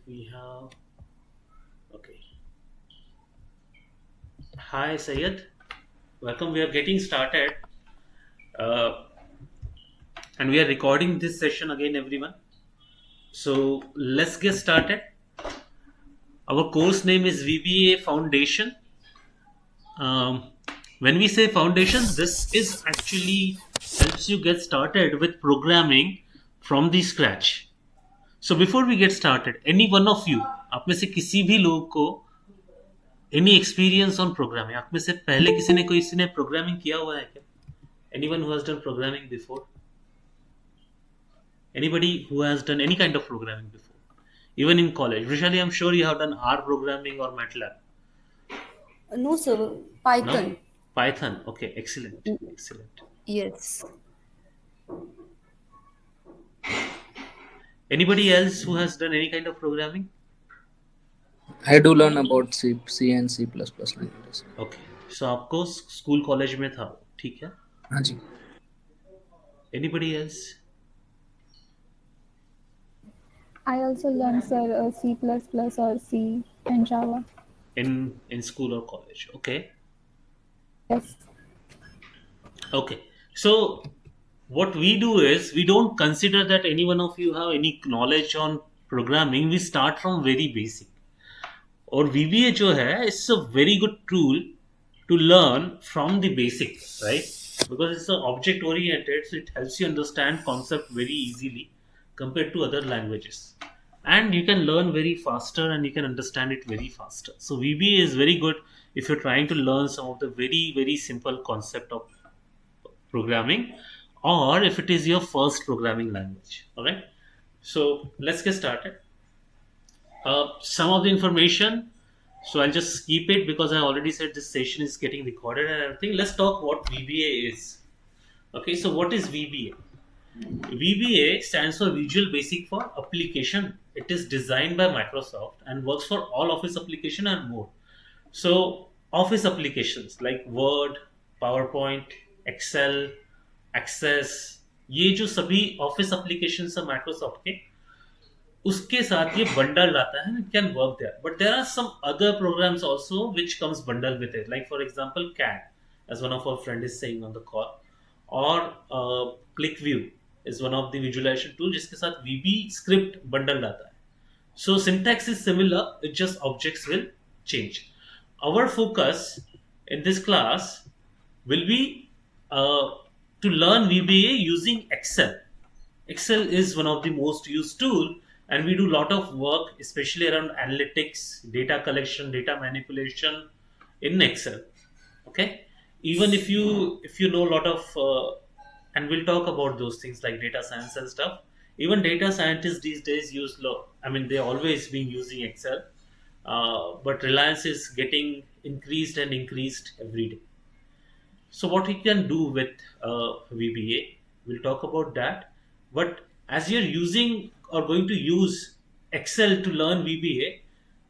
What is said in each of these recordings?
We have okay. Hi Sayed, welcome. We are getting started, uh, and we are recording this session again, everyone. So let's get started. Our course name is VBA Foundation. Um, when we say foundation, this is actually helps you get started with programming from the scratch. So before we get started, any one of you, आप में से किसी भी लोग को any experience on programming, आप में से पहले किसी ने प्रोग्रामिंग किया हुआ है क्या? Anyone who has done programming before? Anybody who has done any kind of programming before? Even in college. Vishali, I'm sure you have done R programming or MATLAB. No, sir. No? Python. Python. Okay, excellent. Excellent. Yes. Anybody else who has done any kind of programming? I do learn about C and C++ languages. Okay. So आपको school college में था, ठीक है? हाँ जी. Anybody else? I also learned sir C++ or C and Java. In school or college? Okay. Yes. Okay. So what we do is we don't consider that any one of you have any knowledge on programming. We start from very basic. और VBA जो है it's a very good tool to learn from the basic, right? Because it's object oriented, so it helps you understand concept very easily compared to other languages, and you can learn very faster and you can understand it very faster. So VBA is very good if you're trying to learn some of the very simple concept of programming, or if it is your first programming language. All right, so let's get started. Some of the information, so I'll just skip it because I already said this session is getting recorded and everything. Let's talk what VBA is. Okay, so what is VBA? VBA stands for Visual Basic for Application. It is designed by Microsoft and works for all Office application and more. So Office applications like Word, PowerPoint, Excel, Access, ये जो सभी office application है Microsoft के, उसके साथ ये bundle आता है, it can work there. But there are some other programs also which comes bundled with it, like for example CAD, as one of our friend is saying on the call, or ClickView is one of the visualization tool जिसके साथ VB script bundled आता है. So syntax is similar, it just objects will change. Our focus in this class will be uh, to learn VBA using Excel. Excel is one of the most used tool, and we do a lot of work, especially around analytics, data collection, data manipulation in Excel. Okay, even if you know a lot of and we'll talk about those things like data science and stuff. Even data scientists these days use I mean, they always been using Excel, but Reliance is getting increased and increased every day. So what we can do with VBA, we'll talk about that. But as you're using or going to use Excel to learn VBA,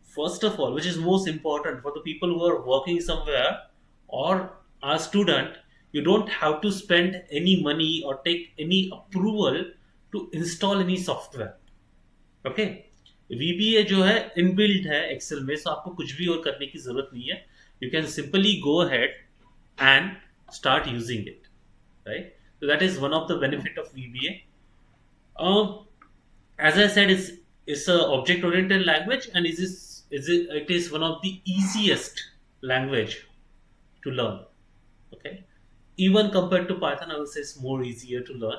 first of all, which is most important for the people who are working somewhere or are student, you don't have to spend any money or take any approval to install any software. Okay, VBA जो है inbuilt है Excel में, सो आपको कुछ भी और करने की जरूरत नहीं है. You can simply go ahead and start using it, right? So that is one of the benefit of VBA. um, as I said, it's a object oriented language, and it is one of the easiest language to learn. Okay, even compared to Python, I would say it's more easier to learn,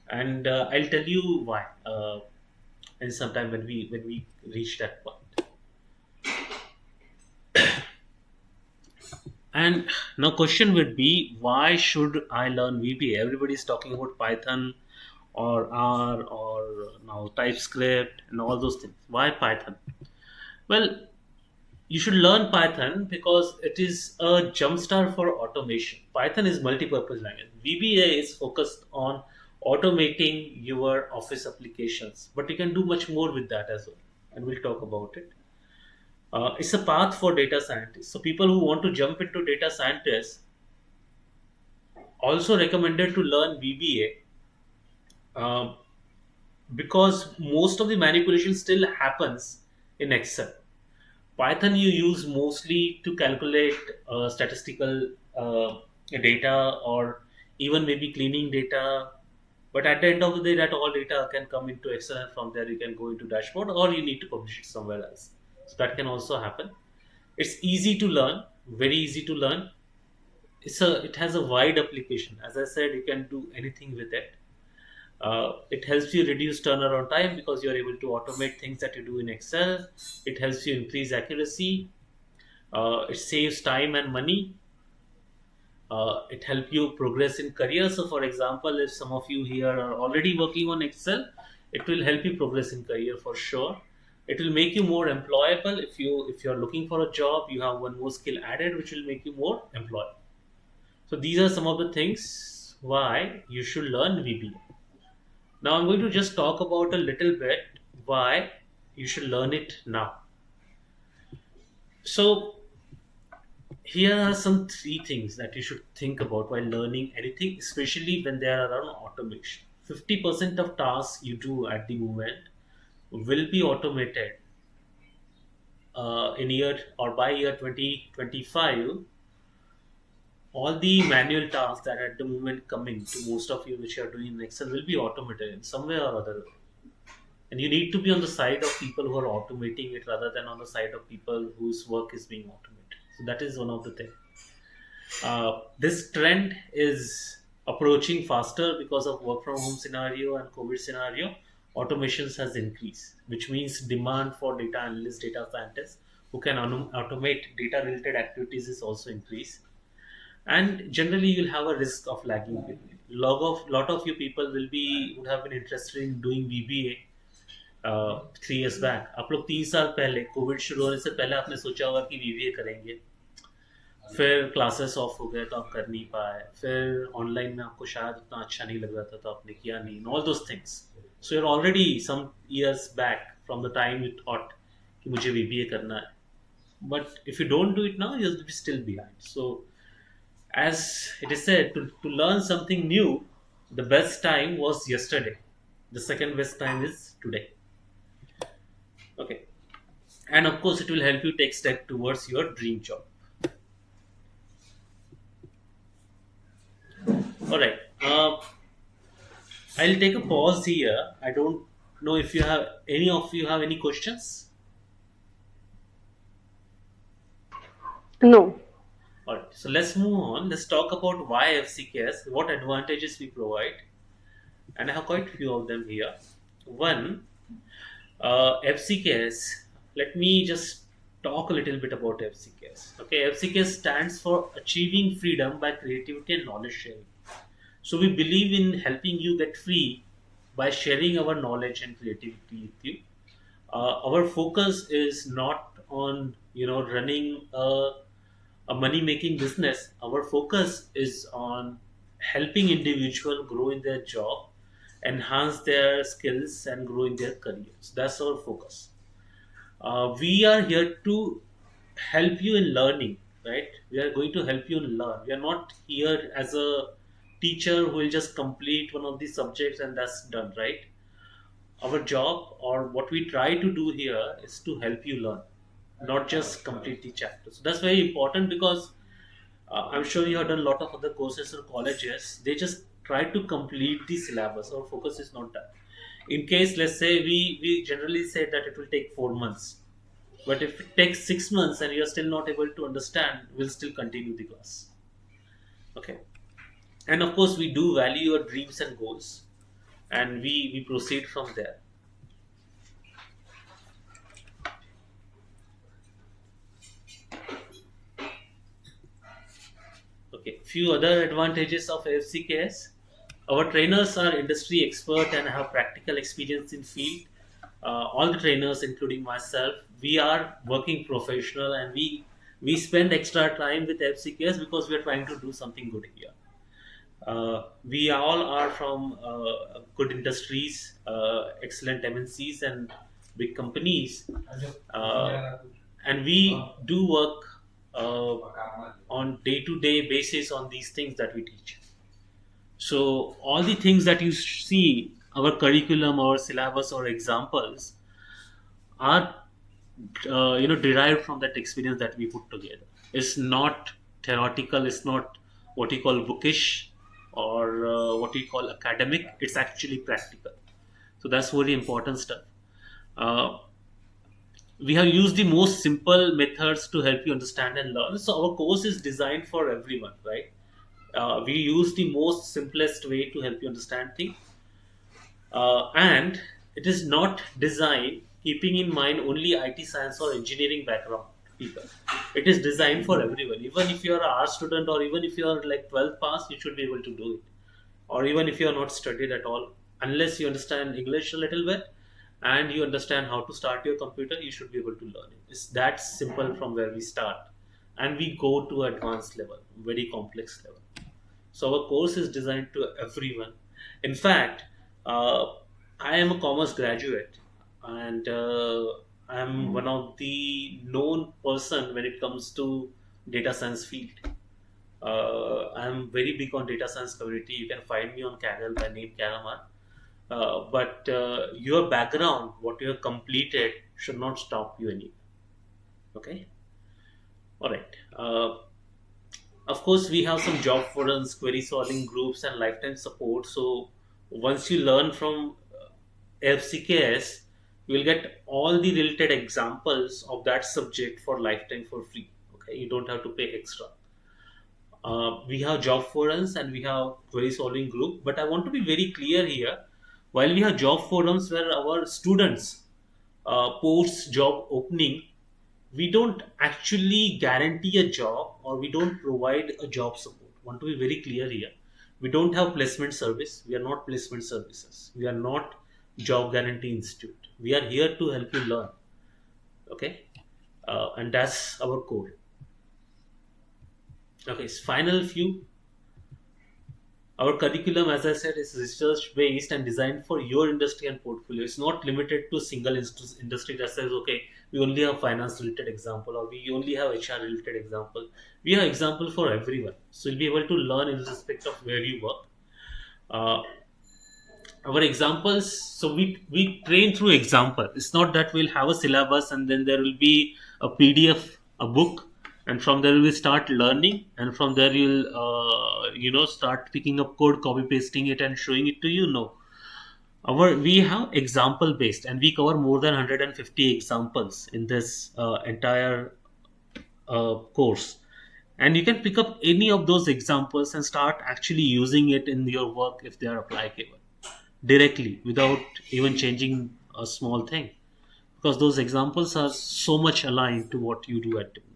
and I'll tell you why in some time when we reach that point. And now question would be, why should I learn VBA? Everybody's talking about Python or R or now TypeScript and all those things. Why Python? Well, you should learn Python because it is a jumpstart for automation. Python is multi-purpose language. VBA is focused on automating your office applications, but you can do much more with that as well, and we'll talk about it. It's a path for data scientists. So people who want to jump into data scientists also recommended to learn VBA, because most of the manipulation still happens in Excel. Python you use mostly to calculate statistical data, or even maybe cleaning data. But at the end of the day, that all data can come into Excel, and from there you can go into dashboard, or you need to publish it somewhere else. So that can also happen. It's easy to learn, very easy to learn. It has a wide application. As I said, you can do anything with it. It helps you reduce turnaround time because you're able to automate things that you do in Excel. It helps you increase accuracy. It saves time and money. It helps you progress in career. So, for example, if some of you here are already working on Excel, it will help you progress in career for sure. It will make you more employable. If you're looking for a job, you have one more skill added, which will make you more employable. So these are some of the things why you should learn VBA. Now I'm going to just talk about a little bit why you should learn it now. So here are some three things that you should think about while learning anything, especially when they are around automation. 50% of tasks you do at the moment will be automated in year or by year 2025. All the manual tasks that at the moment coming to most of you which you are doing in Excel will be automated in some way or other. And you need to be on the side of people who are automating it rather than on the side of people whose work is being automated. So that is one of the things. This trend is approaching faster because of work from home scenario and COVID scenario. Automations has increased, which means demand for data analysts, data scientists who can automate data related activities is also increased. And generally you'll have a risk of lagging behind. Lot of you people would have been interested in doing VBA 3 years back. आप लोग 3 साल पहले Covid शुरू होने से पहले आपने सोचा होगा कि VBA करेंगे, फिर क्लासेस ऑफ हो गए तो आप कर नहीं पाए, फिर ऑनलाइन में आपको शायद उतना अच्छा नहीं लग रहा था तो आपने किया नहीं, all those things. So you're already some years back from the time you thought कि मुझे VBA करना है. But if you don't do it now you will be still behind. So as it is said, to learn something new, the best time was yesterday. The second best time is today. Okay. And of course, it will help you take step towards your dream job. All right. I'll take a pause here. I don't know if any of you have any questions. No. Alright, so let's move on. Let's talk about why FCKS, what advantages we provide, and I have quite a few of them here. One, FCKS. Let me just talk a little bit about FCKS. Okay, FCKS stands for Achieving Freedom by Creativity and Knowledge Sharing. So we believe in helping you get free by sharing our knowledge and creativity with you. Our focus is not on running a money-making business. Our focus is on helping individuals grow in their job, enhance their skills, and grow in their careers. That's our focus. We are here to help you in learning, right? We are going to help you learn. We are not here as a teacher who will just complete one of these subjects and that's done, right? Our job, or what we try to do here, is to help you learn, not just complete the chapter. So that's very important because I'm sure you have done a lot of other courses or colleges. They just try to complete the syllabus. Our focus is not that. In case, let's say, we generally say that it will take 4 months. But if it takes 6 months and you're still not able to understand, we'll still continue the class. Okay. And of course, we do value your dreams and goals. And we proceed from there. Okay, few other advantages of FCKS. Our trainers are industry expert and have practical experience in field. All the trainers, including myself, we are working professional, and we spend extra time with FCKS because we are trying to do something good here. We all are from good industries, excellent MNCs and big companies, and we do work on day-to-day basis on these things that we teach. So all the things that you see our curriculum, our syllabus, or examples are derived from that experience that we put together. It's not theoretical. It's not what you call bookish or what you call academic. It's actually practical. So that's very important stuff. Uh, we have used the most simple methods to help you understand and learn. So our course is designed for everyone, right? We use the most simplest way to help you understand things, and it is not designed keeping in mind only IT science or engineering background people. It is designed for everyone. Even if you are an art student, or even if you are like 12th pass, you should be able to do it. Or even if you are not studied at all, unless you understand English a little bit and you understand how to start your computer, you should be able to learn it. It's that simple from where we start, and we go to advanced level, very complex level. So our course is designed to everyone. In fact, uh, I am a commerce graduate, and I'm one of the known person when it comes to data science field. I'm very big on data science community. You can find me on Kaggle by name Karamar. But your background, what you have completed, should not stop you anywhere. Okay. All right. Of course, we have some job forums, query solving groups, and lifetime support. So once you learn from FCKS, you will get all the related examples of that subject for lifetime for free. Okay, you don't have to pay extra. We have job forums and we have query solving group. But I want to be very clear here. While we have job forums where our students post job opening, we don't actually guarantee a job, or we don't provide a job support. Want to be very clear here. We don't have placement service. We are not placement services. We are not job guarantee institute. We are here to help you learn. Okay, and that's our core. Okay, final few. Our curriculum, as I said, is research based and designed for your industry and portfolio. It's not limited to single industry that says, okay, we only have finance related example, or we only have HR related example. We have example for everyone. So you'll be able to learn in respect of where you work. Uh, our examples, so we train through example. It's not that we'll have a syllabus and then there will be a PDF, a book, and from there we'll start learning, and from there you'll start picking up code, copy pasting it and showing it to you. No, our we have example based, and we cover more than 150 examples in this entire course, and you can pick up any of those examples and start actually using it in your work if they are applicable directly without even changing a small thing, because those examples are so much aligned to what you do at the moment.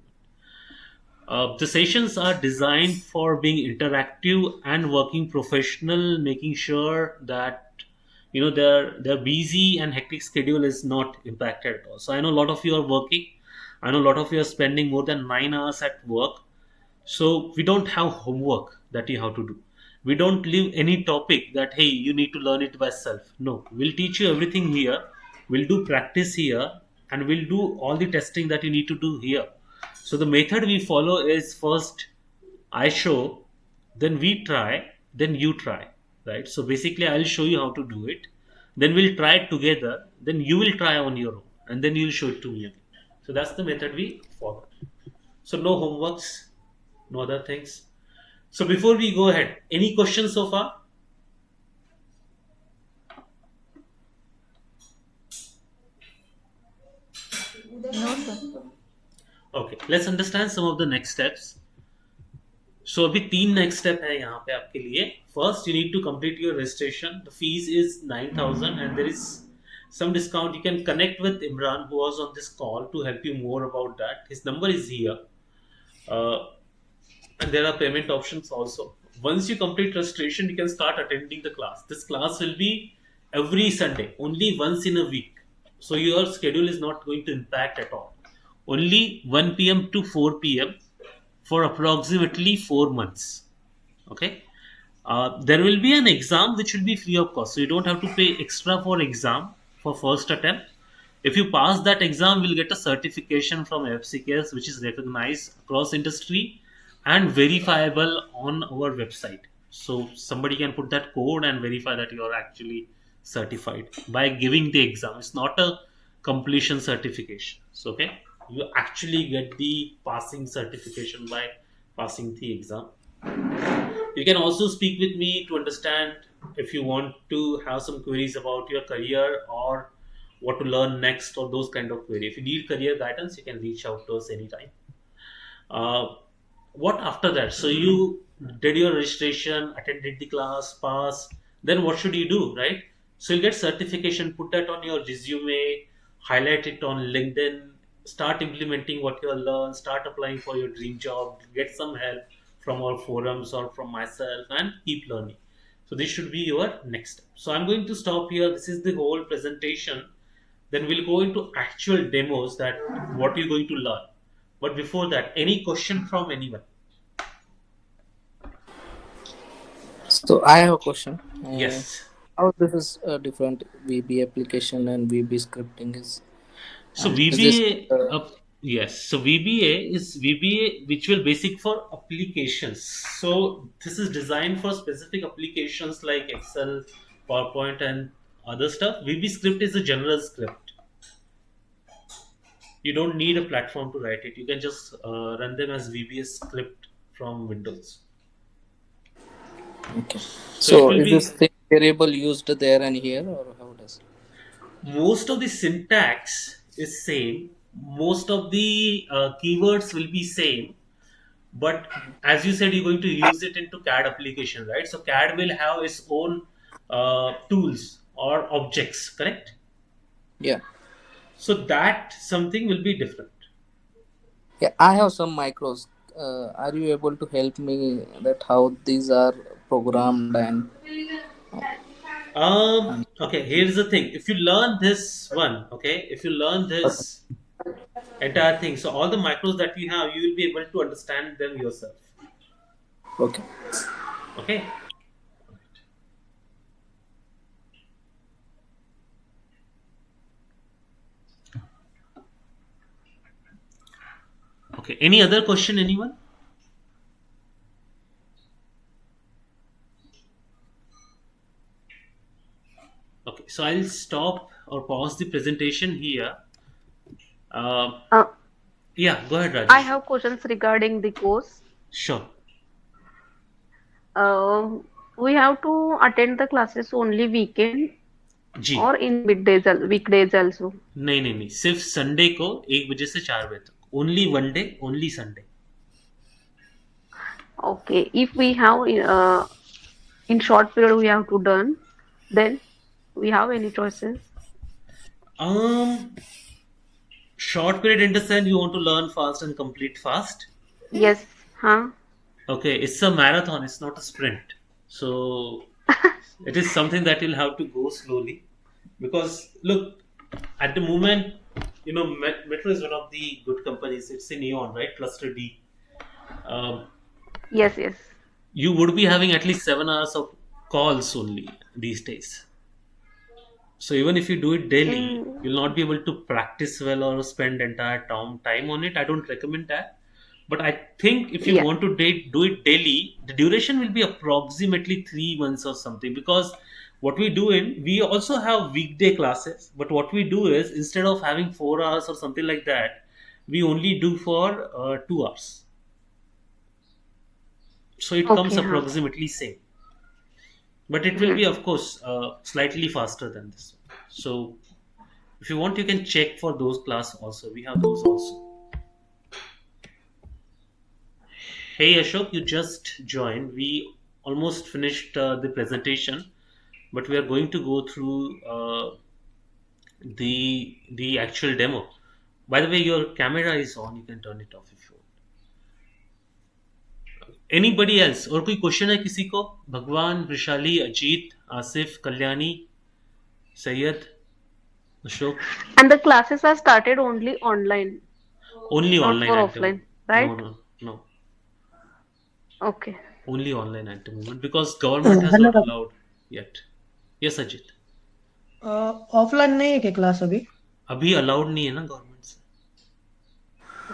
The sessions are designed for being interactive and working professional, making sure that their busy and hectic schedule is not impacted at all. So I know a lot of you are working. I know a lot of you are spending more than 9 hours at work. So we don't have homework that you have to do. We don't leave any topic that hey, you need to learn it by self. No, we'll teach you everything here. We'll do practice here, and we'll do all the testing that you need to do here. So the method we follow is first I show, then we try, then you try, right? So basically, I'll show you how to do it, then we'll try it together, then you will try on your own, and then you'll show it to me again. So that's the method we follow. So no homeworks, no other things. So before we go ahead, any questions so far? No, sir. Okay, let's understand some of the next steps. So अभी 3 next step है यहाँ पे आपके लिए. First, you need to complete your registration. The fees is 9,000 and there is some discount. You can connect with Imran, who was on this call, to help you more about that. His number is here. And there are payment options also. Once you complete registration, you can start attending the class. This class will be every Sunday, only once in a week. So your schedule is not going to impact at all. Only 1 p.m. to 4 p.m. for approximately 4 months. Okay. There will be an exam which will be free of cost. So you don't have to pay extra for exam for first attempt. If you pass that exam, you'll get a certification from FCKS, which is recognized across industry and verifiable on our website. So somebody can put that code and verify that you are actually certified by giving the exam. It's not a completion certification. So, okay, you actually get the passing certification by passing the exam. You can also speak with me to understand if you want to have some queries about your career or what to learn next or those kind of query. If you need career guidance, you can reach out to us anytime. Uh, what after that? So you did your registration, attended the class, pass. Then what should you do, right? So you get certification, put that on your resume, highlight it on LinkedIn, start implementing what you have learned, start applying for your dream job, get some help from our forums or from myself, and keep learning. So this should be your next step. So I'm going to stop here. This is the whole presentation. Then we'll go into actual demos that what you're going to learn. But before that, any question from anyone? So I have a question. Yes. How this is different VB application and VB scripting is? So Is this VBA, yes. So VBA is VBA Visual Basic for applications. So this is designed for specific applications like Excel, PowerPoint, and other stuff. VB script is a general script. You don't need a platform to write it. You can just run them as VBA script from Windows. okay? So it So will is this be same variable used there and here, or how does? most of the syntax is same. Most of the keywords will be same. But as you said, you're going to use it into CAD application, right? So CAD will have its own tools or objects, correct? Yeah, So that something will be different. yeah. I have some micros. Are you able to help me that how these are programmed and Okay, here's the thing. If you learn this one, okay, if you learn this entire thing, so all the macros that you have, you will be able to understand them yourself. okay? Okay. Okay. Any other question, anyone? Okay. So I'll stop or pause the presentation here. Uh, Uh, yeah, go ahead, I Rajesh. have questions regarding the course. Sure. We have to attend the classes only weekend ji or in weekdays also. नहीं सिर्फ Sunday को 1 बजे से 4 बजे तक only one day only Sunday Okay, if we have in short period we have to done, then we have any choices? Short period in the sense you want to learn fast and complete fast. Yes, huh? Okay, it's a marathon, it's not a sprint. So it is something that you'll have to go slowly because look, at the moment, Metro is one of the good companies. It's in Neon, right? Cluster D. Um, Yes, yes. you would be having at least 7 hours of calls only these days. So even if you do it daily, In you'll not be able to practice well or spend entire time on it. I don't recommend that. But I think if you yeah, want to do it daily, the duration will be approximately 3 months or something. Because what we also have weekday classes. But what we do is instead of having 4 hours or something like that, we only do for 2 hours. So it comes okay, huh? approximately same. But it will be, of course, slightly faster than this one. So if you want, you can check for those class also. We have those also. Hey Ashok, you just joined. We almost finished the presentation, but we are going to go through the actual demo. By the way, your camera is on. You can turn it off if you want. Anybody else? और कोई question है किसी को? भगवान, Vrushali, Ajit, Asif, Kalyani, Syed, Ashok. And the classes are started only online, Only not online for at the offline, moment. right? No. Okay. Only online at the moment because government has not धन्यवाद allowed yet. Yes, Ajit. Offline नहीं है क्या class अभी अभी allowed नहीं है ना government से.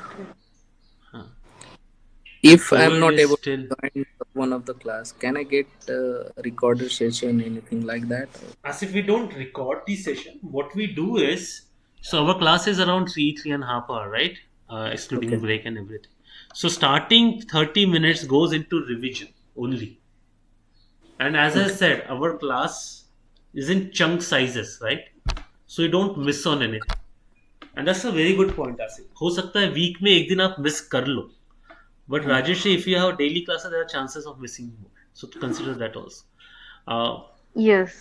Okay. हाँ. If The I'm word not is able still. to join one of the class, can I get recorded session, anything like that? As if we don't record the session, what we do is, so our class is around 3.5 hours, right? Excluding Okay. break and everything. So starting 30 minutes goes into revision only. And as I Okay. said, our class is in chunk sizes, right? So you don't miss on anything. And that's a very good point, Asif. हो सकता है week में एक दिन आप miss कर लो. But Rajeshri, if you have daily classes, there are chances of missing more. So to consider that also. Yes.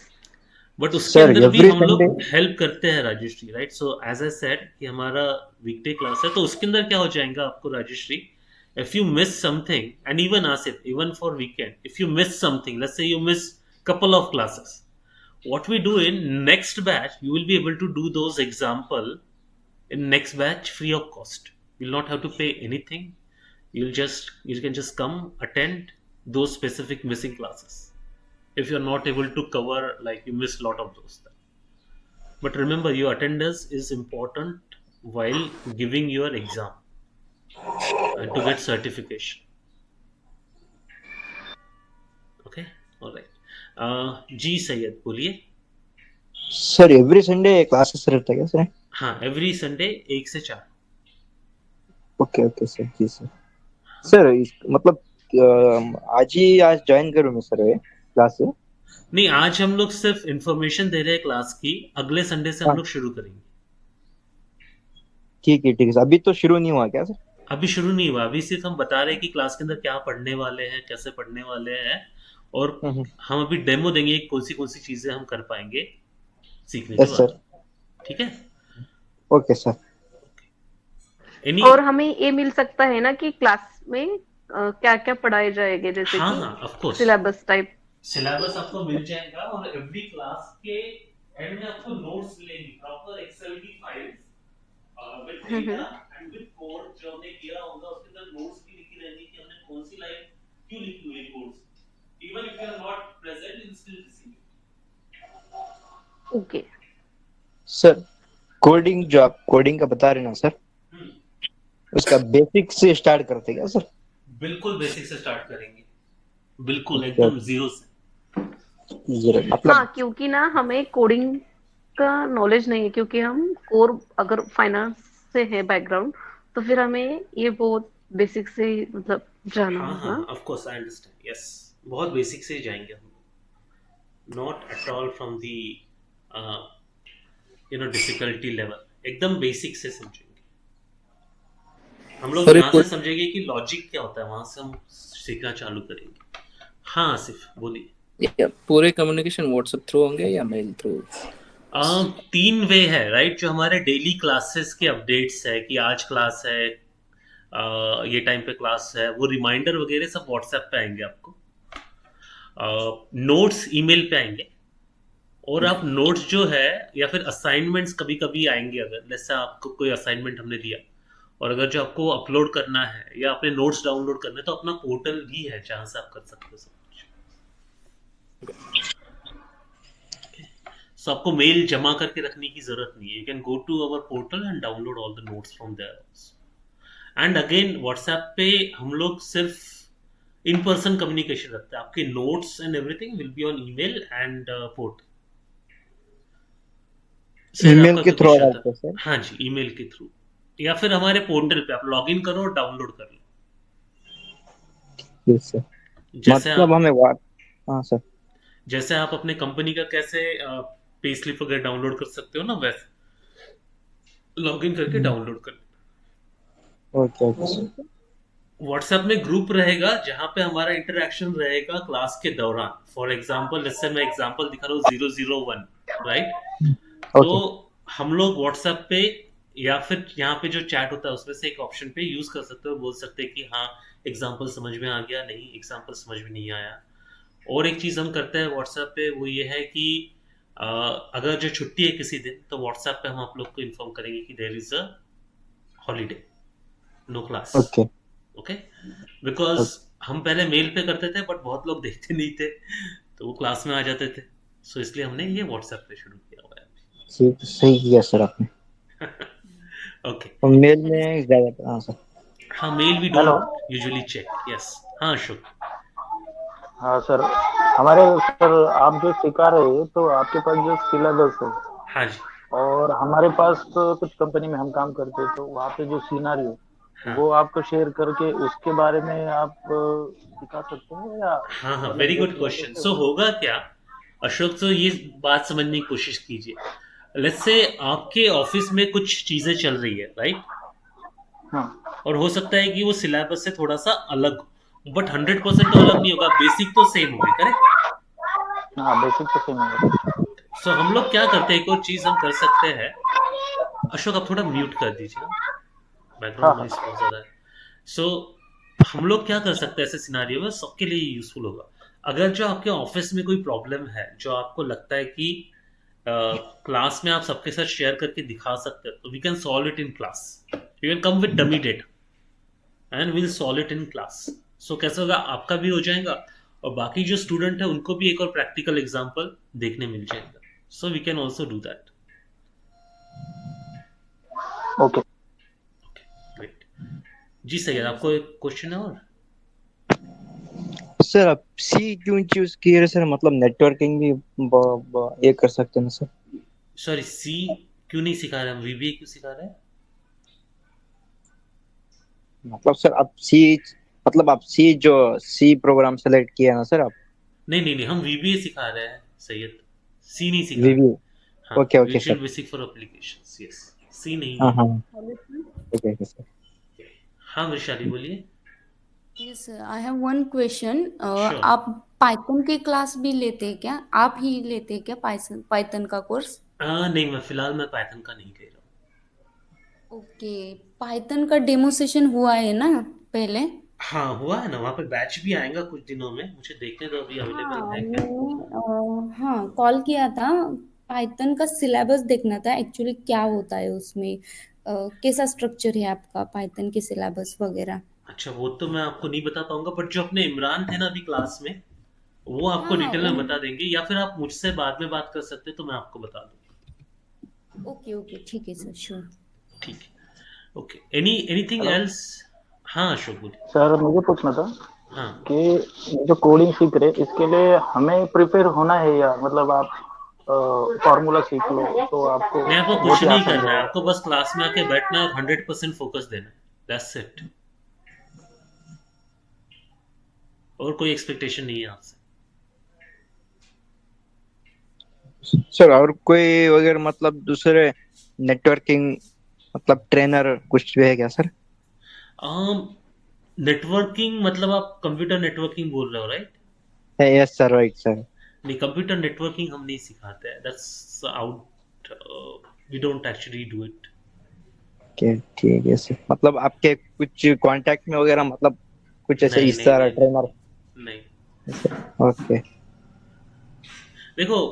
But उसके sir अंदर भी एवरी हम लोग संडे हेल्प करते हैं Rajshri, right? So as I said कि हमारा वीकडे क्लास है, तो उसके अंदर क्या हो जाएगा आपको Rajshri, if you miss something, and even Asif, even for weekend, if you miss something, let's say you miss couple of classes, what we do in next batch, you will be able to do those example in next batch free of cost. You'll not have to pay anything. You can just come attend those specific missing classes if you're not able to cover, like you miss a lot of those. But remember, your attendance is important while giving your exam and to get certification. Okay, all right. जी सैयद बोलिए. Sir every Sunday classes रहता है क्या sir? हाँ, every Sunday 1 से 4. Okay okay sir, जी sir. Sir मतलब आज join करूँ मैं सर ये क्लास? नहीं, आज हम लोग सिर्फ इंफॉर्मेशन दे रहे हैं क्लास की. अगले संडे से हम हाँ. लोग शुरू करेंगे. ठीक है सर. अभी तो शुरू नहीं हुआ क्या सर? अभी शुरू नहीं हुआ. अभी सिर्फ हम बता रहे हैं कि क्लास के अंदर क्या पढ़ने वाले हैं, कैसे पढ़ने वाले हैं, और हम अभी डेमो देंगे कौन सी चीजें हम कर पाएंगे सीखने के यस बाद. सर. ठीक है. Okay sir. एनी. और हमें ये मिल सकता है ना कि क्लास में क्या क्या पढ़ाए जाएंगे, जैसे हाँ कि हाँ, of course syllabus type. Syllabus आपको मिल जाएगा, और एवरी क्लास के एंड में आपको नोट्स मिलेंगी, प्रॉपर एक्सेल की files with data and with code जो हमने किया होगा. उसके अंदर नोट्स भी लिखी रहेंगी कि हमने कौन सी लाइन क्यों लिखी हुई है codes. Even if you are not present, you still receive. Okay sir coding, जो आप कोडिंग का बता रहे ना सर, उसका बेसिक से स्टार्ट करते क्या सर? बिल्कुल बेसिक से स्टार्ट करेंगे, बिल्कुल एकदम जीरो से. मतलब हाँ, क्योंकि ना हमें कोडिंग का नॉलेज नहीं है, क्योंकि हम कोर अगर फाइनेंस से है बैकग्राउंड, तो फिर हमें ये बहुत बेसिक से मतलब जाना हाँ होगा. हाँ, of course I understand. Yes, बहुत बेसिक से ही जाएंगे हम, not at all from the difficulty level. एकदम बेसिक से समझेंगे हम लोग. सर, यहाँ से समझेंगे कि लॉजिक क्या होता है, वहां से हम सीखना चालू करेंगे. हाँ आसिफ बोलिए. या पूरे कम्युनिकेशन व्हाट्सएप थ्रू होंगे या मेल थ्रू? 3 वे है, राइट? जो हमारे डेली क्लासेस के अपडेट्स है कि आज क्लास है, ये टाइम पे क्लास है, वो रिमाइंडर वगैरह सब व्हाट्सएप पे आएंगे आपको. नोट्स ईमेल पे आएंगे, और आप नोट्स जो है या फिर असाइनमेंट्स कभी कभी आएंगे. अगर जैसे आपको कोई असाइनमेंट हमने दिया, और अगर जो आपको अपलोड करना है या अपने नोट्स डाउनलोड करना है, तो अपना पोर्टल भी है जहाँ से आप कर सकते हो सब कुछ. सो आपको मेल जमा करके रखने की जरूरत नहीं है. You can go to our portal and download all the notes from there. And again WhatsApp पे हम लोग सिर्फ इन पर्सन कम्युनिकेशन रखते हैं. आपके notes and everything will be on email and portal. Email के थ्रू आता है सर? हाँ जी, ईमेल के थ्रू, या फिर हमारे पोर्टल पे आप लॉग इन करो और डाउनलोड कर लो. Yes sir. जैसे मतलब हमें हाँ सर. जैसे आप अपने कंपनी का कैसे पे स्लिप वगैरह डाउनलोड कर सकते हो ना, वैसे लॉग इन करके डाउनलोड कर. Okay okay sir. व्हाट्सएप में ग्रुप रहेगा जहाँ पे हमारा इंटरेक्शन रहेगा क्लास के दौरान. फॉर एग्जांपल, जैसे मैं एग्जांपल दिखा रहा हूँ 001, राइट? तो हम लोग व्हाट्सएप पे या फिर यहाँ पे जो चैट होता है उसमें से एक ऑप्शन पे यूज कर सकते हो, बोल सकते हैं कि हाँ एग्जांपल समझ में आ गया, नहीं एग्जांपल समझ में नहीं आया. और एक चीज हम करते हैं व्हाट्सएप पे, वो ये है कि अगर जो छुट्टी है किसी दिन, तो व्हाट्सएप पे हम आप लोग को इन्फॉर्म करेंगे कि there is a holiday, no class. Okay okay, because हम पहले मेल पे करते थे, बट बहुत लोग देखते नहीं थे, तो वो क्लास में आ जाते थे. सो इसलिए हमने ये व्हाट्सएप पे शुरू किया हुआ है. सही किया सर आपने. ओके. और मेल में ज्यादा हाँ सर. हाँ, mail we hello. Don't usually check. Yes. हाँ अशोक। हाँ सर, हमारे सर आप जो सिखा रहे हैं तो आपके पास जो सिलेबस है हाँ जी। और हमारे पास तो कुछ कंपनी में हम काम करते हैं तो वहाँ पे जो सिनारियो हाँ वो आपको शेयर करके उसके बारे में आप सिखा सकते हैं या हाँ हाँ, मतलब वेरी जो गुड सिलेबस क्वेश्चन। है सो वो। होगा क्या अशोक, तो ये बात समझने की कोशिश कीजिए। लेट्स से आपके ऑफिस में कुछ चीजें चल रही है, राइट? हाँ और हो सकता है कि वो सिलेबस से थोड़ा सा अलग हो, बट 100% तो अलग नहीं होगा, बेसिक तो सेम होगी, करेक्ट? हाँ, बेसिक तो सेम है। सो हम लोग क्या करते हैं, एक और चीज हम कर सकते हैं। अशोक आप थोड़ा म्यूट कर दीजिए, हाँ बैकग्राउंड हाँ। नॉइस बहुत ज्यादा है। सो हम लोग क्या कर सकते हैं ऐसे सिनारियो में, सबके लिए यूजफुल होगा। अगर जो आपके ऑफिस में कोई प्रॉब्लम है जो आपको लगता है कि क्लास में आप सबके साथ शेयर करके दिखा सकते हैं, तो we can solve it in class. You can come with dummy data and will solve it in class. So कैसा होगा, आपका भी हो जाएगा और बाकी जो स्टूडेंट है उनको भी एक और प्रैक्टिकल एग्जाम्पल देखने मिल जाएगा। So we can also do that. Okay. Great. Ji Syed, आपको एक क्वेश्चन है और? सर आप सी क्यों चूज किए सर? मतलब नेटवर्किंग भी ये कर सकते हैं ना सर? सॉरी, सी क्यों नहीं सिखा रहे हम, वीबीए क्यों सिखा रहे हैं? मतलब सर आप सी, मतलब आप सी जो सी प्रोग्राम सेलेक्ट किया ना सर आप? नहीं नहीं नहीं, हम वीबीए सिखा रहे हैं सैयद, सी नहीं सिखा रहे। वीवी। हाँ, okay okay visual sir. Basic for applications, yes. C नहीं हाँ है। हाँ, ओके ओके सर। हाँ वैशाली बोलिए। Yes sir, I have one question. Sure. आप पाइथन की क्लास भी लेते हैं क्या? आप ही लेते हैं क्या पाइथन पाइथन का कोर्स? नहीं, मैं फिलहाल मैं पाइथन का नहीं ले रहा हूँ। ओके। पाइथन का डेमो सेशन हुआ है ना पहले? हाँ हुआ है ना, वहाँ पे बैच भी आएगा कुछ दिनों में, मुझे देखने दो अभी अवेलेबल हाँ है क्या। मैंने हाँ कॉल किया था। पाइथन का सिलेबस देखना था एक्चुअली, क्या होता है उसमें, कैसा स्ट्रक्चर है आपका पाइथन के सिलेबस वगैरह। अच्छा, वो तो मैं आपको नहीं बता पाऊंगा, बट जो अपने इमरान थे ना अभी क्लास में, वो आपको हाँ हाँ डिटेल में उन बता देंगे, या फिर आप मुझसे बाद में बात कर सकते हैं तो मैं आपको बता दूंगा। ओके ओके ठीक है सर, श्योर। ठीक है। Okay, anything hello else? हाँ अशोक बोलिए। सर, मुझे पूछना था हाँ, कि ये जो कोडिंग सीख रहे हैं इसके लिए हमें प्रिपेयर होना है या मतलब आप फॉर्मूला सीख लो तो आपको नहीं आपको बहुत कुछ ही नहीं आसान करना है, रहेगा। आपको बस क्लास में आके बैठना है और 100% फोकस देना है, दैट्स इट। और कोई एक्सपेक्टेशन नहीं है आपसे। सर और कोई वगैरह मतलब दूसरे नेटवर्किंग मतलब ट्रेनर कुछ भी है क्या सर? नेटवर्किंग मतलब आप कंप्यूटर नेटवर्किंग बोल रहे हो, right? Yes sir, right sir. नहीं, कंप्यूटर नेटवर्किंग हम नहीं सिखाते हैं, that's out, we don't actually do it. Okay ठीक है सर। मतलब आपके कुछ कांटेक्ट में वगैरह मतलब कुछ ऐसे नहीं इस नहीं तरह नहीं ट्रेनर? नहीं नहीं। ओके। देखो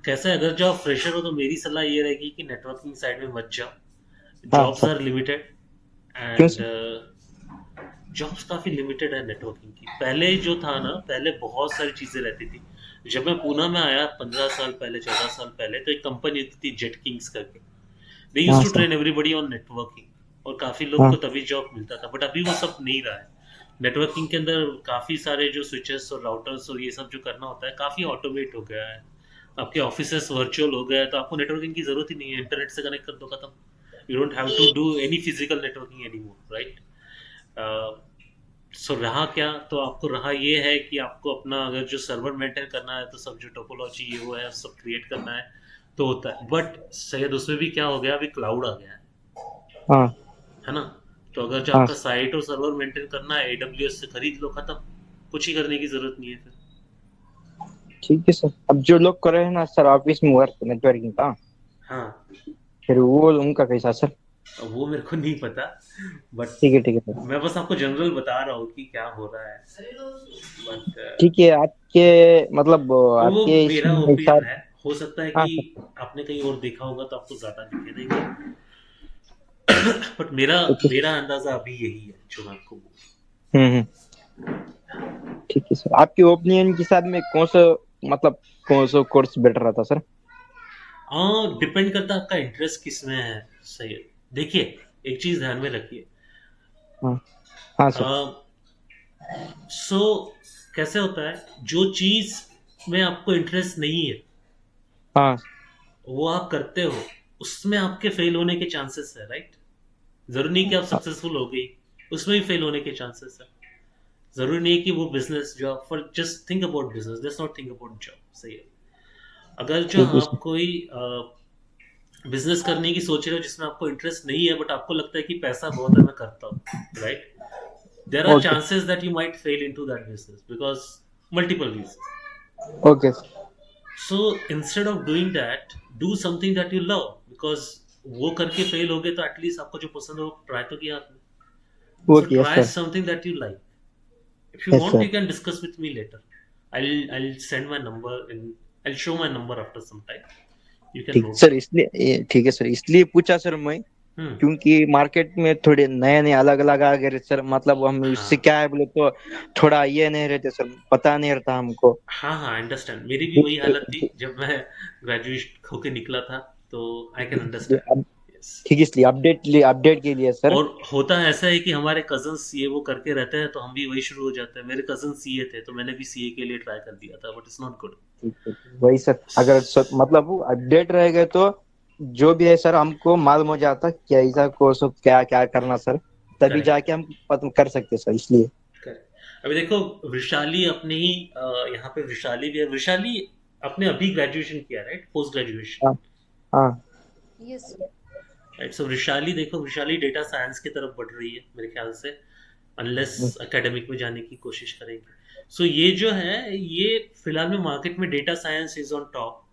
कैसा है, अगर जो आप फ्रेशर हो तो मेरी सलाह ये रहेगी कि नेटवर्किंग साइड में मत जाओ। हाँ जॉब्स सर। आर लिमिटेड क्यों एंड सर? जॉब्स काफ़ी लिमिटेड है नेटवर्किंग की। पहले जो था ना, पहले बहुत सारी चीज़ें रहती थी। जब मैं पूना में आया 15 साल पहले, 14 साल पहले, तो एक कंपनी थी जेट किंग्स करके। दे यूज हाँ to sir. Train everybody on networking, और काफ़ी लोग हाँ को तभी जॉब मिलता था, बट अभी वो सब नहीं रहा है। नेटवर्किंग के अंदर काफ़ी सारे जो स्विचेस और राउटर्स और ये सब जो करना होता है काफ़ी ऑटोमेट हो गया है। आपके ऑफिसेस वर्चुअल हो गए हैं, तो आपको नेटवर्किंग की ज़रूरत ही नहीं है, इंटरनेट से कनेक्ट कर दो, खत्म। You don't have to do any physical networking any more, right? सो रहा क्या, तो आपको रहा ये है कि आपको अपना अगर जो सर्वर मेंटेन करना है, तो सब जो टोपोलॉजी ये वो है सब क्रिएट करना है तो होता है। बट शायद उसमें भी क्या हो गया, अभी क्लाउड आ गया हाँ है ना? तो अगर जो हाँ आपका साइट और सर्वर मेंटेन करना है, AWS से खरीद लो, खत्म। कुछ ही करने की जरूरत नहीं है फिर। ठीक है सर। अब जो लोग कर रहे हैं ना सर ऑफिस में वर्क नेटवर्किंग का, हाँ, फिर वो उनका कैसा सर? अब वो मेरे को नहीं पता, बट ठीक है सर। मैं बस आपको जनरल बता रहा हूँ कि क्या हो रहा है। बट ठीक है आपके मतलब वो आपके मेरा इसमें ओपिनियन हिसाब। है, हो सकता है हाँ कि सर। आपने कहीं और देखा होगा तो आपको ज्यादा दिखे देंगे, बट मेरा ओके सर। मेरा अंदाजा अभी यही है जो मैं आपको बोल। हम्म। ठीक है सर। आपके ओपिनियन के साथ में कौन सा मतलब कौन सा कोर्स बेटर रहता सर? हाँ, डिपेंड करता है आपका इंटरेस्ट किस में है। सही है। देखिए, एक चीज ध्यान में रखिए, हाँ सर। सो कैसे होता है, जो चीज में आपको इंटरेस्ट नहीं है हाँ वो आप करते हो, उसमें आपके फेल होने के चांसेस है, राइट? जरूरी नहीं कि आप सक्सेसफुल हो गई, उसमें भी फेल होने के चांसेस है। जरूरी नहीं है कि वो बिजनेस जो आप, for just think about business, just not think about job, सही है? अगर जो ठीक है आप कोई बिजनेस करने की सोच रहे हो जिसमें आपको इंटरेस्ट नहीं है बट आपको लगता है कि पैसा बहुत है मैं करता हूँ, right? There are okay chances that you might fell into that business because multiple reasons. Okay So instead of doing that, do something that you love, because वो करके फेल हो गए तो एटलीस्ट आपको जो पसंद है वो ट्राई तो किया आपने। So okay. Yes try sir. something that you like. If you yes want, sir. you can discuss with me later. I'll send my number and I'll show my number after some time. You can ठीक note sir, down. इसलिए ठीक है sir, इसलिए पूछा sir मैं, हम्म। क्योंकि market में थोड़े नए नए अलग अलग आ गए सर। मतलब हम इससे हाँ क्या है बोले तो थोड़ा ये नहीं रहते सर, पता नहीं रहता हमको। हाँ हाँ, अंडरस्टैंड। मेरी भी वही हालत थी जब मैं ग्रेजुएट होके निकला था, तो आई कैन अंडरस्टैंड। यस। ठीक है, इसलिए अपडेट के लिए सर। और होता ऐसा है कि हमारे कजन्स ये वो करके रहते हैं तो हम भी वही शुरू हो जाते हैं। मेरे कजन सीए थे तो मैंने भी सीए के लिए ट्राई कर दिया था, बट इट्स नॉट गुड। वही सर, अगर मतलब वो अपडेट रहेगा तो जो भी है सर हमको मालूम हो जाता क्या ऐसा कोर्स क्या क्या करना सर, तभी करेक्ट जाके हम कर सकते सर, इसलिए। करेक्ट। अभी देखो, वृशाली अपने ही यहाँ पे वृशाली भी है। वृशाली अपने अभी ग्रेजुएशन किया, राइट? Post graduation. हाँ हाँ यस राइट। सो वृशाली देखो, वृशाली डेटा साइंस की तरफ बढ़ रही है मेरे ख्याल से, अनलेस एकेडमिक में जाने की कोशिश करेंगे। सो ये जो है, ये फिलहाल में मार्केट में data science is on top.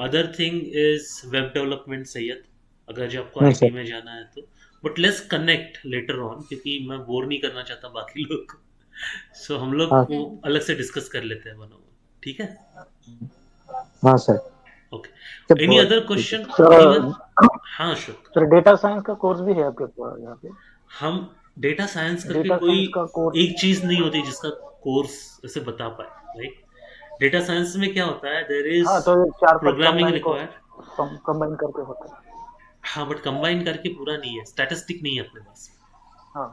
Other thing is web development, Syed, अगर जो आपको आईटी में जाना है तो। But let's connect later on, क्योंकि मैं बोर नहीं करना चाहता बाकी लोग को। सो हम लोग हाँ वो अलग से डिस्कस कर लेते हैं 1-on-1, ठीक है? हाँ sir. Okay, any other question? Sir हाँ शुक्र। सर डेटा साइंस का कोर्स भी है आपके पास यहाँ पे? हम डेटा साइंस करके डेटा कोई साइंस का कोर्स एक चीज नहीं होती जिसका कोर्स ऐसे बता पाए, राइट? डेटा साइंस में क्या होता है, देयर इज हाँ, तो ये 4-5 प्रोग्रामिंग कंबाइन को रिक्वायर्ड। कंबाइन करके होता है। हाँ, बट कंबाइन करके पूरा नहीं है, स्टैटिस्टिक नहीं है अपने पास, हाँ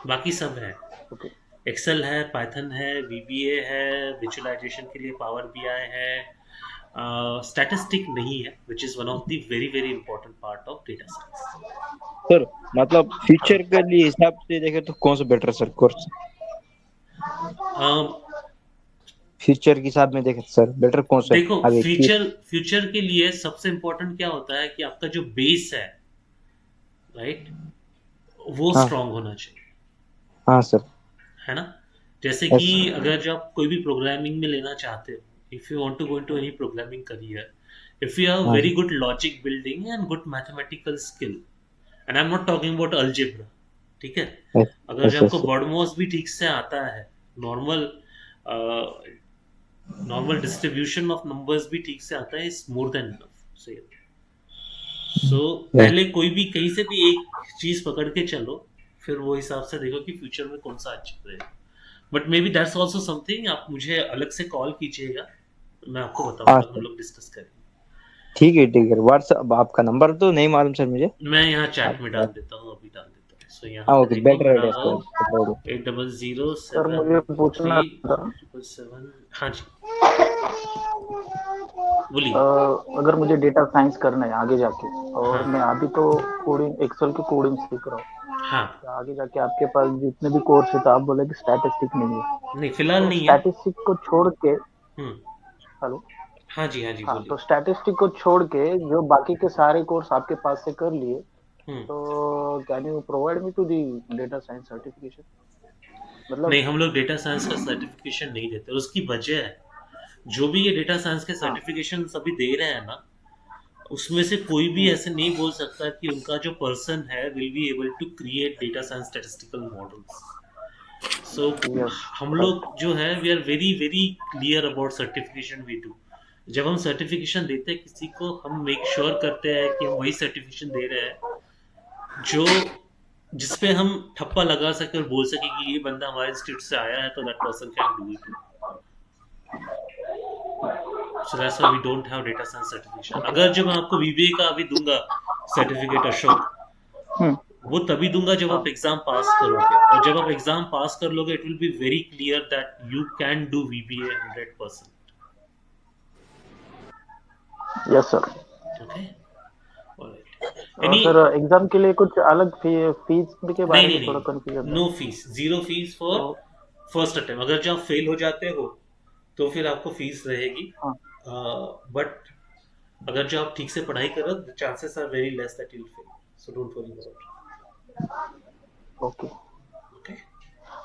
बाकी सब है। ओके। एक्सेल है, पाइथन है, वीबीए है, विजुअलाइजेशन के लिए पावर बीआई है, स्टैटिस्टिक नहीं है, which is one of the very very important part of data science. Sir मतलब फ्यूचर के लिए हिसाब से देखे तो कौन सा बेटर सर कोर्स? फ्यूचर के हिसाब में देखे सर बेटर कौन सा? देखो, फ्यूचर के लिए सबसे इम्पोर्टेंट क्या होता है कि आपका जो बेस है, राइट, वो हाँ स्ट्रांग होना चाहिए, हाँ सर। है ना? जैसे यस कि अगर जो आप कोई भी प्रोग्रामिंग में लेना चाहते हो, if you want to go into any programming career, if you have हाँ very good logic building and good mathematical skill, and I am not talking about algebra, ठीक है? यस अगर यस जो आपको यस बर्डमॉस भी ठीक से आता है, normal normal distribution of numbers भी ठीक से आता है, इज मोर देन इनफ। सो पहले कोई भी कहीं से भी एक चीज पकड़ के चलो, फिर वो हिसाब से देखो कि फ्यूचर में कौन सा अच्छा रहेगा। But may be that's also something, आप मुझे अलग से कॉल कीजिएगा, मैं आपको हाँ बताऊंगा, हम सर। लोग डिस्कस करेंगे। ठीक है व्हाट्सएप आपका नंबर तो नहीं मालूम सर मुझे। मैं यहाँ चैट में डाल देता हूँ, अभी डाल देता हूँ। सो हाँ यहाँ ओके, देखो, बेटर मेरा आइडिया सर। 8007 सर मुझे पूछना था, 7. हाँ जी, बोलिए। अगर मुझे डेटा साइंस करना है आगे जाके, और हाँ मैं अभी तो कोडिंग, एक्सेल की कोडिंग सीख रहा हूँ, हाँ, तो आगे जाके आपके पास जितने भी कोर्स है, तो आप बोले कि स्टैटिस्टिक नहीं है, नहीं फिलहाल तो नहीं है। स्टैटिस्टिक को छोड़ के, हेलो, हाँ जी हाँ, बोलिए। तो स्टैटिस्टिक को छोड़ के जो बाकी के सारे कोर्स आपके पास से कर लिए, तो can you provide me to the data science certification? मतलब नहीं, हम लोग डेटा साइंस का सर्टिफिकेशन नहीं देते, और उसकी वजह है, जो भी ये डेटा साइंस के सर्टिफिकेशन सभी दे रहे हैं ना, उसमें से कोई भी ऐसे नहीं बोल सकता कि उनका जो पर्सन है will be able to create data science statistical models. So हम लोग जो है, we are very very clear about certification we do. जब हम सर्टिफिकेशन देते हैं किसी को, हम मेक श्योर करते हैं कि हम वही सर्टिफिकेशन दे रहे हैं जो जिसपे हम ठप्पा लगा सके और बोल सके कि ये बंदा हमारे इंस्टीट्यूट से आया है, तो that person can do it. So that's why we don't have data science certification. अगर जो मैं आपको VBA का अभी दूंगा सर्टिफिकेट अशोक, वो तभी दूंगा जब हाँ आप एग्जाम पास करोगे, और जब आप एग्जाम पास कर लोगे it will be very clear that you can do VBA 100%. Yes sir. Okay, और एनी सर एग्जाम के लिए कुछ अलग फीस के बारे नहीं में थोड़ा नहीं, कंफ्यूजन नो था। फीस, जीरो फीस फॉर तो फर्स्ट अटेम्प्ट. अगर जो आप फेल हो जाते हो तो फिर आपको फीस रहेगी, हाँ बट अगर जो आप ठीक से पढ़ाई करो the chances are very less that you will fail, so don't worry about okay. It. Okay,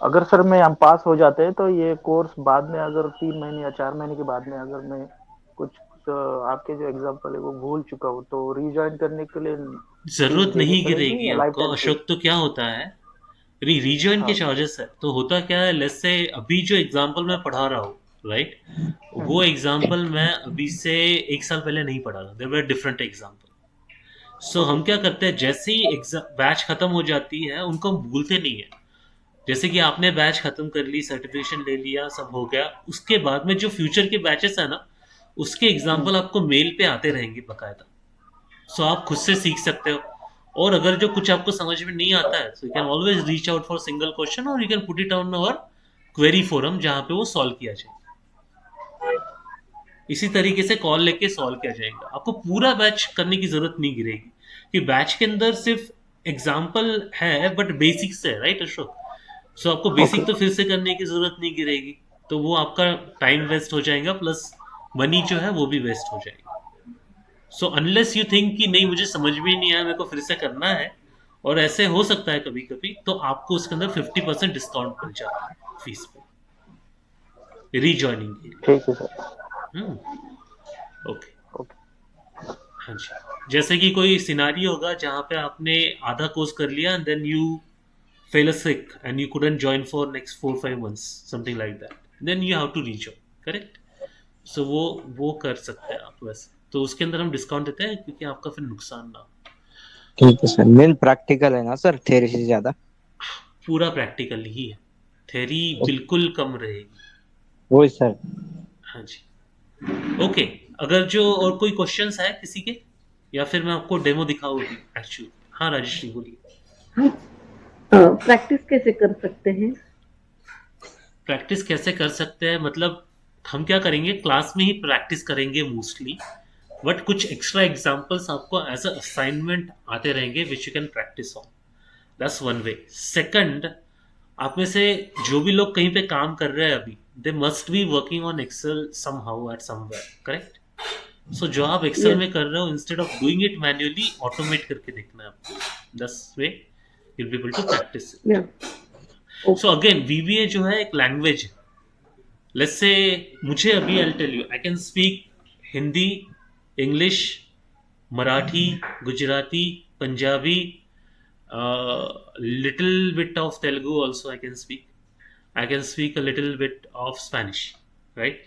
अगर सर मैं हम पास हो जाते हैं तो ये कोर्स बाद में अगर 3 महीने या 4 महीने के बाद में अगर मैं कुछ आपके जो एग्जाम्पल है वो भूल चुका हूँ तो रीज्वाइन करने के लिए फीस जरूरत देनी नहीं पड़ेगी गिरेगी या लाइफ आपको टाइम फ्री? अशोक. तो क्या होता है, रीजॉइन के हाँ चार्जेस है. तो होता क्या है, लेट्स से अभी जो एग्जांपल मैं पढ़ा रहा हूँ, राइट, वो एग्जांपल मैं अभी से 1 साल पहले नहीं पढ़ा था. There were different example. So okay हम क्या करते हैं, जैसे ही बैच खत्म हो जाती है उनको हम भूलते नहीं है. जैसे कि आपने बैच खत्म कर ली, सर्टिफिकेशन ले लिया, सब हो गया, उसके बाद में जो फ्यूचर के बैचेस है ना, उसके एग्जाम्पल आपको मेल पे आते रहेंगे बकायदा. सो आप खुद से सीख सकते हो. और अगर जो कुछ आपको समझ में नहीं आता है, so you can always reach out for single question और you can put it on our query forum जहां पे वो सॉल्व किया जाए. इसी तरीके से कॉल लेके सॉल्व किया जाएगा. आपको पूरा बैच करने की जरूरत नहीं गिरेगी, कि बैच के अंदर सिर्फ एग्जाम्पल है बट बेसिक्स है, राइट अशोक. सो आपको ओके बेसिक तो फिर से करने की जरूरत नहीं गिरेगी. तो वो आपका टाइम वेस्ट हो जाएगा, प्लस मनी जो है वो भी वेस्ट हो जाएगी. सो अनलेस यू थिंक कि नहीं मुझे समझ में नहीं आया, मेरे को फिर से करना है, और ऐसे हो सकता है कभी कभी, तो आपको उसके अंदर 50% डिस्काउंट मिल जाता है फीस पे रीजॉइनिंग के लिए. ठीक है सर। ओके. ओके हाँ जी. जैसे कि कोई सिनारी होगा जहाँ पे आपने आधा कोर्स कर लिया and then you fell sick and you couldn't join for next 4-5 months, something like that, then you have to reach out, correct. So वो कर सकते हैं आप वैसे. तो उसके अंदर हम डिस्काउंट देते हैं क्योंकि आपका फिर नुकसान ना हो. ठीक है सर. मेन प्रैक्टिकल है ना सर, थ्योरी से ज्यादा? पूरा प्रैक्टिकल ही है, थ्योरी बिल्कुल कम रहेगी. वही सर. हाँ जी. ओके, अगर जो और कोई क्वेश्चंस है किसी के, या फिर मैं आपको डेमो दिखाऊँ एक्चुअली. हाँ राजेश्री बोलिए. प्रैक्टिस कैसे कर सकते हैं? प्रैक्टिस कैसे कर सकते हैं मतलब हम क्या करेंगे, क्लास में ही प्रैक्टिस करेंगे मोस्टली, बट कुछ एक्स्ट्रा एग्जांपल्स आपको एज अ असाइनमेंट आते रहेंगे which you can practice on. That's one way. Second, आप में से जो भी लोग कहीं पे काम कर रहे हैं अभी, they must be working on Excel somehow at somewhere, correct. So जो आप एक्सेल में कर रहे हो, instead of doing it manually, automate करके देखना है आपको. That's way you'll be able to practice it. Yeah. So again, VBA जो है एक लैंग्वेज है. Let's say मुझे अभी I'll tell you, I can speak Hindi, English, Marathi, Gujarati, Punjabi, little bit of Telugu also I can speak. I can speak a little bit of Spanish, right?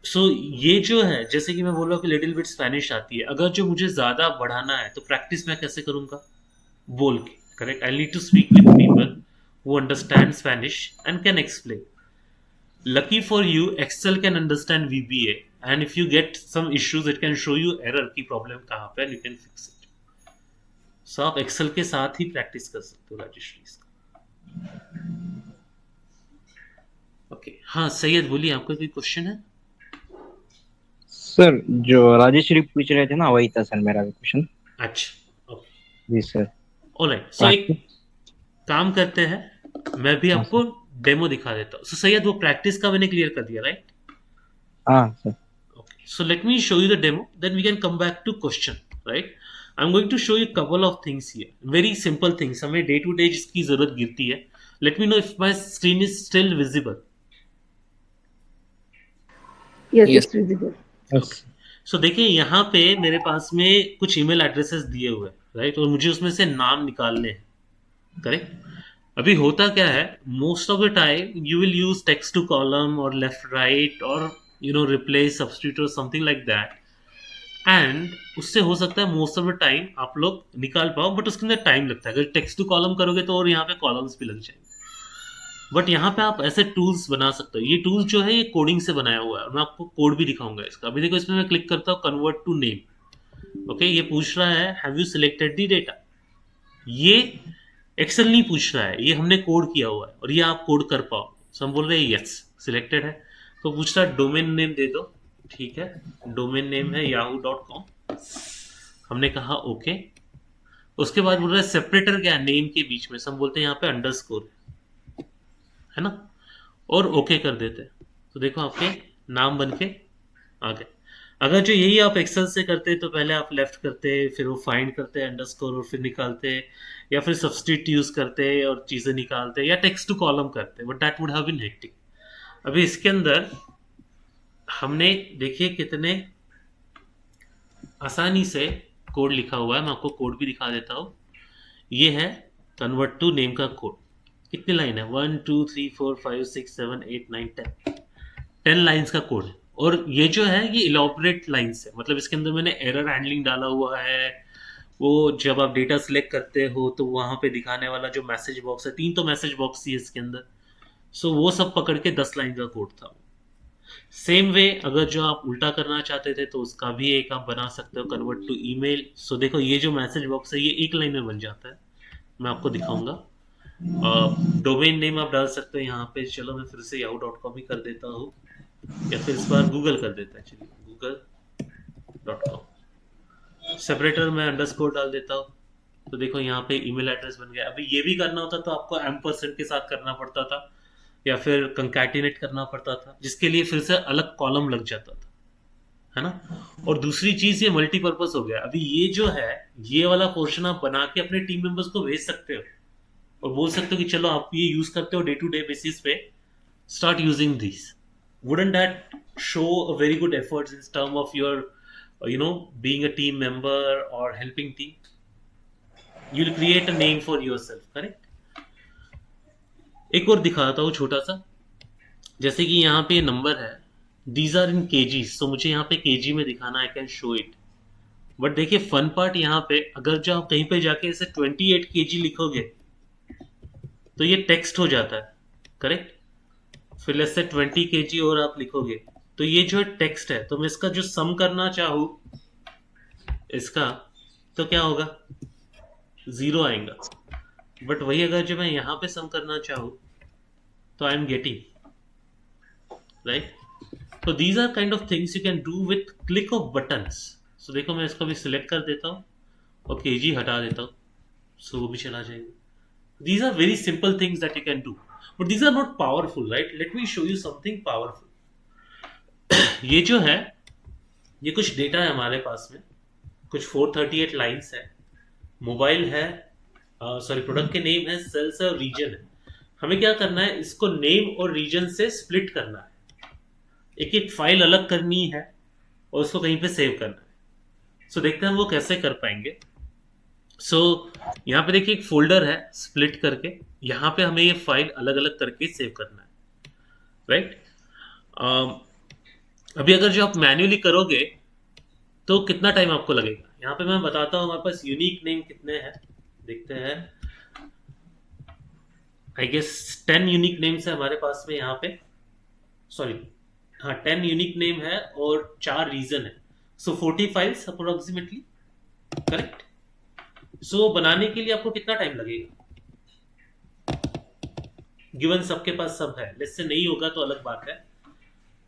So ये जो है, जैसे कि मैं बोल रहा हूँ कि लिटिल बिट स्पेनिश आती है, अगर जो मुझे ज़्यादा बढ़ाना है तो प्रैक्टिस मैं कैसे करूँगा, बोल के, correct. I need to speak with people who understand Spanish and can explain. Lucky for you, Excel can understand VBA, and if you get some issues, it can show you error की problem कहाँ पे, and you can fix it. So आप Excel के साथ ही practice कर सकते हो राजेश्री इसका. ओके. हाँ सैयद बोलिए, आपका कोई क्वेश्चन है? सर जो राजेश्वरी पूछ रहे थे ना, वही था सर मेरा क्वेश्चन. अच्छा, ओके, जी सर. ऑलराइट. सो एक काम करते हैं, मैं भी आपको डेमो दिखा देता हूँ. सो सैयद वो प्रैक्टिस का मैंने क्लियर कर दिया, राइट? हाँ sir. Okay. So let me show you the demo, then we can come back to question, right? I'm going to show you a couple of things here. Very simple things. हमें day to day जिसकी जरूरत गिरती है. Let me know if my screen is still visible. Yes, Yes. it's visible. Okay. So देखिए यहाँ पे मेरे पास में कुछ ईमेल एड्रेसेस दिए हुए हैं, राइट, और मुझे उसमें से नाम निकालने हैं, करेक्ट. अभी होता क्या है, most of the time you will use text to column और लेफ्ट राइट और रिप्लेस, सब्स्टिट्यूट और समथिंग लाइक दैट, एंड उससे हो सकता है मोस्ट ऑफ द टाइम आप लोग निकाल पाओ, बट उसके अंदर टाइम लगता है. अगर टेक्स्ट टू कॉलम करोगे तो और यहाँ पे कॉलम्स भी लग जाएंगे. बट यहाँ पे आप ऐसे टूल्स बना सकते हो. ये टूल्स जो है ये कोडिंग से बनाया हुआ है, और मैं आपको कोड भी दिखाऊंगा इसका. अभी देखो इसमें मैं क्लिक करता हूँ कन्वर्ट टू नेम. ओके, ये पूछ रहा है have you selected the data. ये एक्सेल नहीं पूछ रहा है, ये हमने कोड किया हुआ है और ये आप कोड कर पाओ। सो हम बोल रहे हैं यस, सिलेक्टेड है। तो पूछ रहा है डोमेन नेम दे दो, ठीक है, डोमेन नेम है yahoo.com, हमने कहा ओके। उसके बाद बोल रहा है सेपरेटर क्या है नेम के बीच में, हम बोलते हैं यहाँ पे अंडरस्कोर है ना, और ओके कर देते हैं। तो देखो आपके नाम बन के आ गए। अगर जो यही आप एक्सेल से करते तो पहले आप लेफ्ट करते, फिर वो फाइंड करते अंडरस्कोर और फिर निकालते, या फिर सब्स्टिट्यूट यूज करते और चीजें निकालते, या टेक्स्ट टू कॉलम करते, but that would have been hectic. अभी इसके अंदर हमने देखिए कितने आसानी से कोड लिखा हुआ है। मैं आपको कोड भी दिखा देता हूँ। ये है कन्वर्ट टू नेम का कोड। कितनी लाइन है? 1 2 3 4 5 6 7 8 9 10 लाइन्स का कोड है। और ये जो है ये इलॉबरेट लाइन्स है, मतलब इसके अंदर मैंने एरर हैंडलिंग डाला हुआ है। वो जब आप डेटा सिलेक्ट करते हो तो वहाँ पे दिखाने वाला जो मैसेज बॉक्स है, 3 तो मैसेज बॉक्स ही है इसके अंदर, सो वो सब पकड़ के 10 लाइन का कोड था। सेम वे अगर जो आप उल्टा करना चाहते थे तो उसका भी एक आप बना सकते हो, कन्वर्ट टू ईमेल। सो देखो ये जो मैसेज बॉक्स है ये एक लाइन में बन जाता है। मैं आपको दिखाऊंगा। डोमेन नेम आप डाल सकते हो यहाँ पे। चलो मैं फिर से yahoo.com ही कर देता हूँ, या फिर इस बार गूगल कर देता है। चलिए google.com। सेपरेटर में अंडरस्कोर डाल देता हूँ। तो देखो यहाँ पे ईमेल एड्रेस बन गया। अभी ये भी करना होता तो आपको एम्परसेंड के साथ करना पड़ता था, या फिर कंकैटिनेट करना पड़ता था, जिसके लिए फिर से अलग कॉलम लग जाता था, है ना। और दूसरी चीज ये मल्टीपर्पज हो गया। अभी ये जो है ये वाला पोर्शन आप बना के अपने टीम मेंबर्स को भेज सकते हो और बोल सकते हो कि चलो आप ये यूज करते हो डे टू डे बेसिस पे, start using this. Wouldn't that show a very good efforts in term of your being a team member और helping team? You will create a name for yourself, correct. एक और दिखाता हूँ छोटा सा। जैसे कि यहाँ पे नंबर है, दीज आर इन केजीज, तो मुझे यहाँ पे केजी में दिखाना, I can show it. But देखिए फन पार्ट यहाँ पे, अगर जो आप कहीं पे जाके इसे 28 केजी लिखोगे तो ये टेक्स्ट हो जाता है, करेक्ट। फिर लेट्स से 20 केजी और आप लिखोगे तो ये जो टेक्स्ट है। तो मैं इसका जो सम करना चाहूँ इसका, तो क्या होगा? 0 आएगा। बट वही अगर जो मैं यहाँ पे सम करना चाहूँ तो आई एम गेटिंग, राइट। तो these are kind of things you can do with click of buttons. So देखो मैं इसको भी सिलेक्ट कर देता हूँ और केजी हटा देता हूँ, सो वो भी चला जाएगा। These are very simple things that you can do, but these are not powerful, right? Let me show you something powerful. ये जो है ये कुछ डेटा है हमारे पास में, कुछ 438 लाइंस है, मोबाइल है, सॉरी प्रोडक्ट के नेम है, सेल्स है और रीजन है। हमें क्या करना है, इसको नेम और रीजन से स्प्लिट करना है, एक एक फाइल अलग करनी है और उसको कहीं पे सेव करना है। सो देखते हैं वो कैसे कर पाएंगे। सो यहाँ पे देखिए एक फोल्डर है स्प्लिट करके, यहाँ पे हमें ये फाइल अलग अलग करके सेव करना है, राइट। अभी अगर जो आप मैन्युअली करोगे तो कितना टाइम आपको लगेगा, यहाँ पे मैं बताता हूँ। हमारे पास यूनिक नेम कितने हैं देखते हैं। आई गेस 10 यूनिक नेम्स है हमारे पास में यहाँ पे, सॉरी हाँ 10 यूनिक नेम है और 4 रीजन है। सो 40 फाइल्स अप्रोक्सीमेटली, करेक्ट। सो बनाने के लिए आपको कितना टाइम लगेगा? गिवन सबके पास सब है, लेट्स से नहीं होगा तो अलग बात है,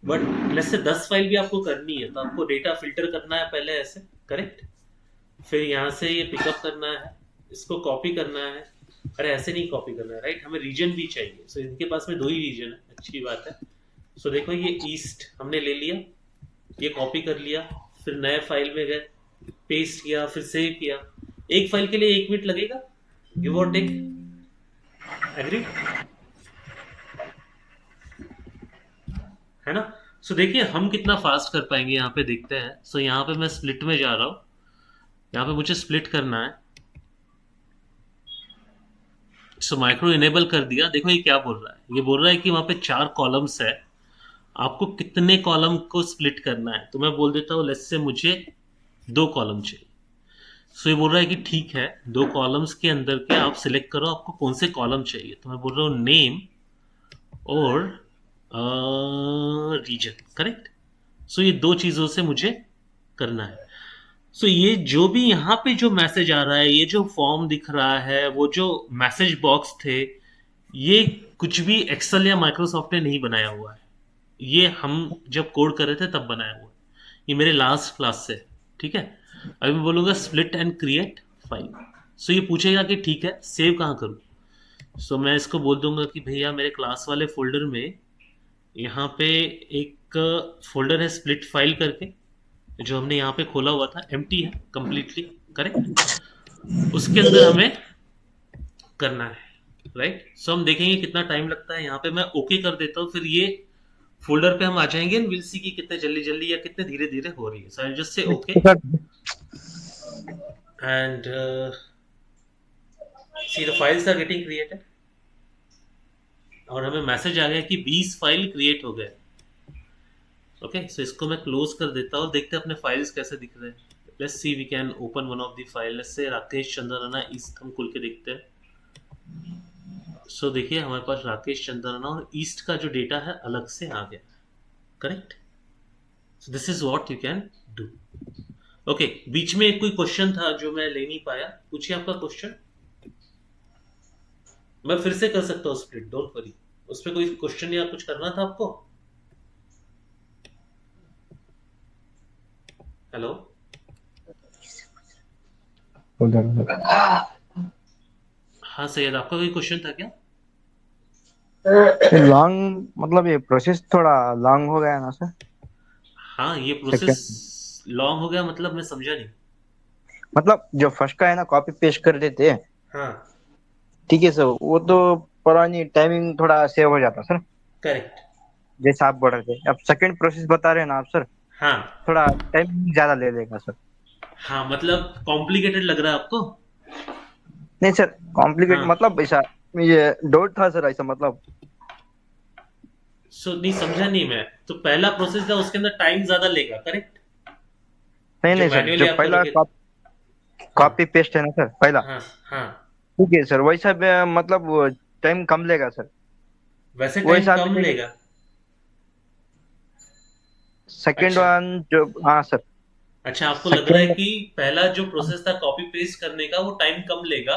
बट लेट्स से 10 फाइल भी आपको करनी है तो आपको डेटा फिल्टर करना है पहले ऐसे, करेक्ट। फिर यहाँ से ये पिकअप करना है, इसको कॉपी करना है, अरे ऐसे नहीं कॉपी करना है, राइट। हमें रीजन भी चाहिए। सो इनके पास में 2 ही रीजन है, अच्छी बात है। सो देखो ये ईस्ट हमने ले लिया, ये कॉपी कर लिया, फिर नए फाइल में गए, पेस्ट किया, फिर सेव किया। एक फाइल के लिए 1 मिनट लगेगा, गिव और टेक, एग्री, है ना। सो देखिए हम कितना फास्ट कर पाएंगे, यहाँ पे देखते हैं। सो यहाँ पे मैं स्प्लिट में जा रहा हूँ, यहाँ पे मुझे स्प्लिट करना है। सो माइक्रो इनेबल कर दिया। देखो ये क्या बोल रहा है, ये बोल रहा है कि वहाँ पे 4 कॉलम्स है, आपको कितने कॉलम को स्प्लिट करना है। तो मैं बोल देता हूँ लेट्स से मुझे 2 कॉलम चाहिए। सो ये बोल रहा है कि ठीक है 2 कॉलम्स के अंदर के आप सिलेक्ट करो आपको कौन से कॉलम चाहिए। तो मैं बोल रहा हूँ नेम और रीजन, करेक्ट। सो ये 2 चीज़ों से मुझे करना है। सो ये जो भी यहाँ पे जो मैसेज आ रहा है, ये जो फॉर्म दिख रहा है, वो जो मैसेज बॉक्स थे, ये कुछ भी एक्सेल या माइक्रोसॉफ्ट ने नहीं बनाया हुआ है। ये हम जब कोड कर रहे थे तब बनाया हुआ है। ये मेरे लास्ट क्लास से, ठीक है। अभी मैं बोलूँगा स्प्लिट एंड क्रिएट फाइल। सो ये पूछेगा कि ठीक है, सेव कहाँ करूँ। सो मैं इसको बोल दूंगा कि भैया मेरे क्लास वाले फोल्डर में यहाँ पे एक फोल्डर है स्प्लिट फाइल करके, जो हमने यहाँ पे खोला हुआ था, एम्प्टी है कंप्लीटली, करेक्ट। उसके अंदर हमें करना है, राइट। सो हम देखेंगे कितना टाइम लगता है। यहाँ पे मैं ओके कर देता हूँ, फिर ये फोल्डर पे हम आ जाएंगे एंड विल सी कि कितने जल्दी जल्दी या कितने धीरे धीरे हो रही है। So I just say okay and see the files are getting created, और हमें मैसेज आ गया कि 20 फाइल क्रिएट हो गए। ओके, सो इसको मैं क्लोज कर देता हूँ। देखते हैं अपने फाइल्स कैसे दिख रहे हैं। Let's see we can open one of the file. Let's say Rakesh चंद्रना east हम खोल के देखते हैं। सो देखिए हमारे पास राकेश चंद्रना और ईस्ट का जो डेटा है अलग से आ गया, correct. So this is what you can do. Okay, बीच में कोई क्वेश्चन था जो मैं ले नहीं पाया, पूछिए आपका क्वेश्चन। मैं फिर से कर सकता हूँ स्प्लिट, डोंट वरी। उस पर कोई क्वेश्चन या कुछ करना था आपको? हेलो, हाँ सैयद, आपका कोई क्वेश्चन था क्या? लॉन्ग मतलब ये प्रोसेस थोड़ा लॉन्ग हो गया ना सर? हाँ, ये प्रोसेस लॉन्ग हो गया मतलब मैं समझा नहीं। मतलब जो फर्स्ट का है ना, कॉपी पेस्ट कर देते हैं, हाँ ठीक है सर, वो तो पुरानी टाइमिंग थोड़ा सेव हो जाता सर, करेक्ट। जैसा आप बोल रहे थे। अब सेकंड प्रोसेस बता रहे हैं ना आप सर, हाँ थोड़ा टाइम ज्यादा ले लेगा सर। हाँ, मतलब कॉम्प्लिकेटेड लग रहा है आपको? नहीं सर, कॉम्प्लिकेट हाँ। मतलब ऐसा ये डाउट था सर, ऐसा मतलब। सो नहीं समझा नहीं मैं। तो पहला प्रोसेस था उसके अंदर टाइम ज्यादा लेगा, करेक्ट? नहीं जो नहीं सर, manually जो आप पहला करोगे। कॉपी पेस्ट है ना सर पहला, हाँ हाँ, ठीक है सर, वैसा मतलब टाइम कम लेगा सर। वैसे वो टाइम हिसाब कम से लेगा। सेकंड अच्छा वन जो, हाँ सर, अच्छा, आपको लग रहा है सेकंड कि पहला जो प्रोसेस था कॉपी पेस्ट करने का वो टाइम कम लेगा,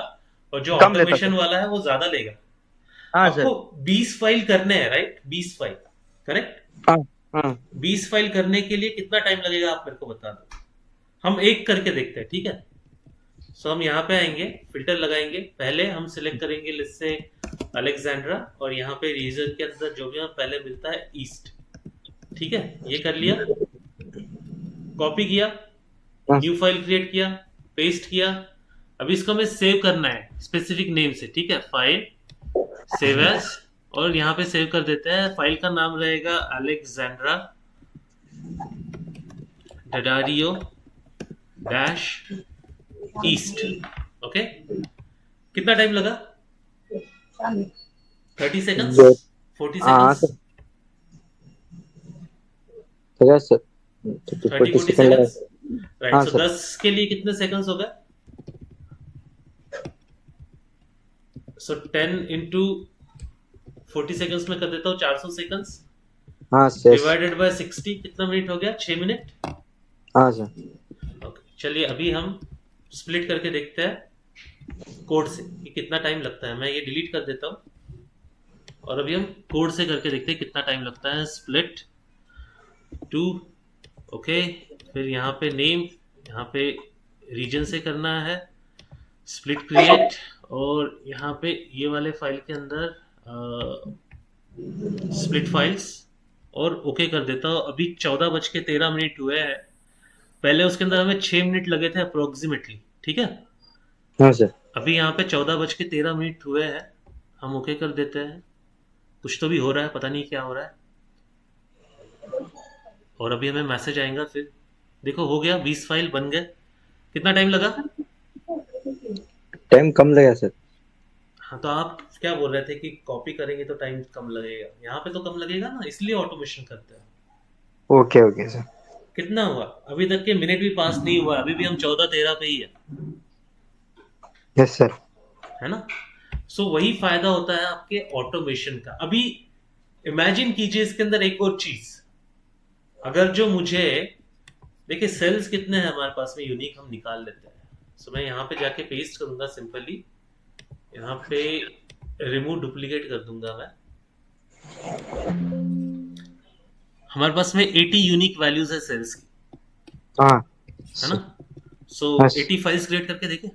और जो कम लेता ऑटोमेशन सर। वाला है वो ज्यादा लेगा। हाँ आपको सर। 20 फाइल करने हैं, राइट? 20 file, correct. हाँ हाँ 20 फाइल करने के लिए कितना टाइम लगेगा आप मेरे को बता दो। हम एक करके देखते हैं, ठीक है। सो हम यहाँ पे आएंगे, फिल्टर लगाएंगे। पहले हम सिलेक्ट करेंगे लिस्ट से अलेक्जेंड्रा, और यहाँ पे रीजन के अंदर जो भी हमें पहले मिलता है ईस्ट, ठीक है। ये कर लिया, कॉपी किया, न्यू फाइल क्रिएट किया, पेस्ट किया। अभी इसको हमें सेव करना है स्पेसिफिक नेम से, ठीक है। फाइल सेव एज, और यहाँ पे सेव कर देते हैं। फाइल का नाम रहेगा अलेक्जेंड्रा डडारियो डैश ईस्ट। ओके, कितना टाइम लगा? 30 सेकंड्स, 40 हाँ सेकंड्स, सर, 30-40 सेकंड्स, राइट। हाँ सो सर। 10 के लिए कितने सेकंड्स हो गए? सो 10 इंटू 40 सेकंड्स में कर देता हूँ 400 सेकंड्स, हाँ सर। डिवाइडेड बाय 60 कितना मिनट हो गया? 6 मिनट। हाँ सर। ओके, चलिए अभी हम स्प्लिट करके देखते हैं कोड से कि कितना टाइम लगता है। मैं ये डिलीट कर देता हूँ, और अभी हम कोड से करके देखते हैं कितना टाइम लगता है। स्प्लिट टू, ओके, फिर यहाँ पे नेम, यहाँ पे रीजन से करना है, स्प्लिट क्रिएट, और यहाँ पे ये वाले फाइल के अंदर स्प्लिट फाइल्स, और ओके कर देता हूँ। अभी 14:13 हुए हैं। पहले उसके अंदर हमें 6 मिनट लगे थे अप्रोक्सीमेटली, ठीक है। हाँ सर। अभी यहाँ पे 14:13 हुए हैं। हम ओके कर देते हैं। कुछ तो भी हो रहा है, पता नहीं क्या हो रहा है। और अभी हमें मैसेज आएगा, फिर देखो हो गया, 20 फाइल बन गए। कितना टाइम लगा? टाइम कम लगेगा सर। हाँ, तो आप क्या बोल रहे थे कि कॉपी करेंगे तो टाइम कम लगेगा। यहाँ पे तो कम लगेगा ना, इसलिए ऑटोमेशन करते हैं। Okay okay sir. कितना हुआ? अभी तक के मिनट भी पास नहीं हुआ, अभी भी हम 14-13 पे ही है। Yes sir. है ना। सो वही फायदा होता है आपके ऑटोमेशन का। अभी इमेजिन कीजिए इसके अंदर एक और चीज, अगर जो मुझे देखिए सेल्स कितने हैं हमारे पास में यूनिक हम निकाल लेते हैं. सो मैं यहाँ पे जाके पेस्ट करूंगा सिंपली. यहाँ पे रिमूव डुप्लीकेट कर दूंगा मैं. हमारे पास में 80 यूनिक वैल्यूज है सेल्स की, हाँ है ना. सो Yes. 80 फाइल्स क्रिएट करके देखें.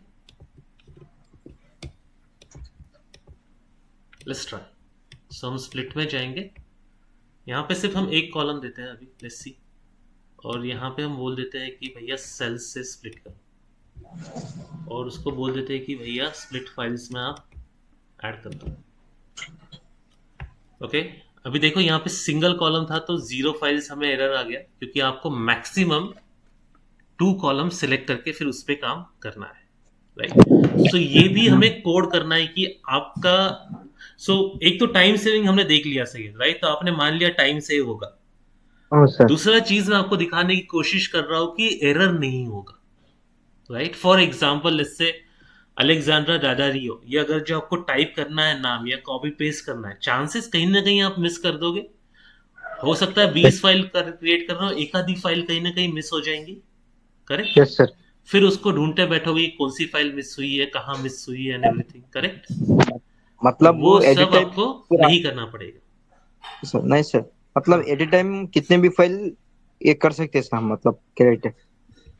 Let's try. सो हम स्प्लिट में जाएंगे. यहाँ पे सिर्फ हम एक कॉलम देते हैं अभी. Let's see. और यहाँ पे हम बोल देते हैं कि भैया सेल्स से स्प्लिट करो, और उसको बोल देते हैं कि भैया स्प्लिट फाइल्स में आप ऐड कर दो. ओके. अभी देखो यहाँ पे सिंगल कॉलम था तो 0 फाइल्स हमें एरर आ गया, क्योंकि आपको मैक्सिमम 2 कॉलम सिलेक्ट करके फिर उस पर काम करना है. राइट. सो ये भी हमें कोड करना है कि आपका. एक तो टाइम सेविंग हमने देख लिया सही है. राइट. तो आपने मान लिया टाइम सेव होगा. हाँ सर. दूसरा चीज मैं आपको दिखाने की कोशिश कर रहा हूं कि एरर नहीं होगा. Right. For example let's say Alexandra Daddario, ये अगर जो आपको टाइप करना है नाम या कॉपी पेस्ट करना है, चांसेस कहीं ना कहीं आप मिस कर दोगे. हो सकता है 20 फाइल क्रिएट कर रहा हो, एक आधी फाइल कहीं ना कहीं मिस हो जाएंगी. करेक्ट. Yes sir. फिर उसको ढूंढते बैठोगे कौन सी फाइल मिस हुई है, कहाँ मिस हुई है एंड एवरीथिंग. करेक्ट. मतलब वो वो सब एडिट टाइम आपको नहीं करना पड़ेगा. नहीं सर. मतलब एडिट टाइम कितने भी फाइल ये कर सकते हैं सर हम, मतलब क्रिएट.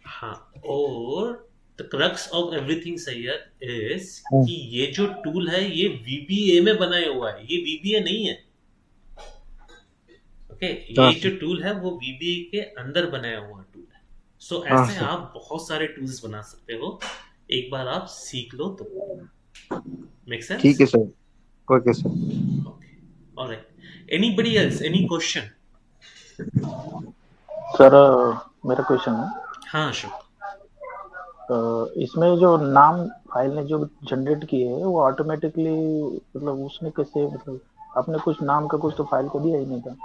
हाँ. और the crux of everything Syed is हाँ. कि ये जो टूल है ये VBA में बनाया हुआ है, ये VBA नहीं है. ओके. हाँ ये जो टूल है वो VBA के अंदर बनाया हुआ टूल है. सो हाँ ऐसे सर. आप बहुत सारे टूल्स बना सकते हो, एक बार आप सीख लो तो. Make sense? ठीक है sir. Okay sir. Okay. Alright. Anybody else, any question? Sir मेरा क्वेश्चन है, हाँ अशोक. इसमें जो नाम फाइल ने जो जनरेट किए है वो ऑटोमेटिकली, मतलब उसने कैसे, मतलब आपने कुछ नाम का कुछ तो फाइल को दिया ही नहीं था.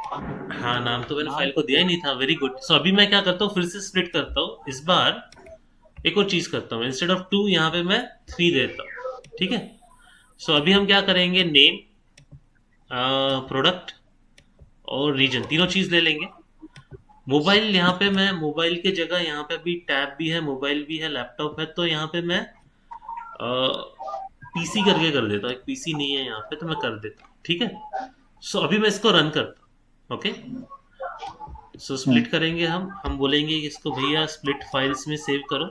हाँ, नाम तो मैंने नाम फाइल को दिया ही नहीं था. Very good. सो अभी मैं क्या करता हूँ, फिर से स्प्लिट करता हूँ. इस बार एक और चीज करता हूँ, इंस्टेड ऑफ 2 यहाँ पे मैं 3 देता हूँ. ठीक है. सो अभी हम क्या करेंगे, नेम, प्रोडक्ट और रीजन, तीनों चीज ले लेंगे. मोबाइल, यहाँ पे मैं मोबाइल के जगह यहाँ पे अभी टैब भी है, मोबाइल भी है, लैपटॉप है, तो यहाँ पे मैं पीसी करके कर देता हूँ. एक पीसी नहीं है यहाँ पे तो मैं कर देता हूँ. ठीक है. सो अभी मैं इसको रन करता हूँ. ओके. सो स्प्लिट करेंगे हम बोलेंगे कि इसको भैया स्प्लिट फाइल्स में सेव करो,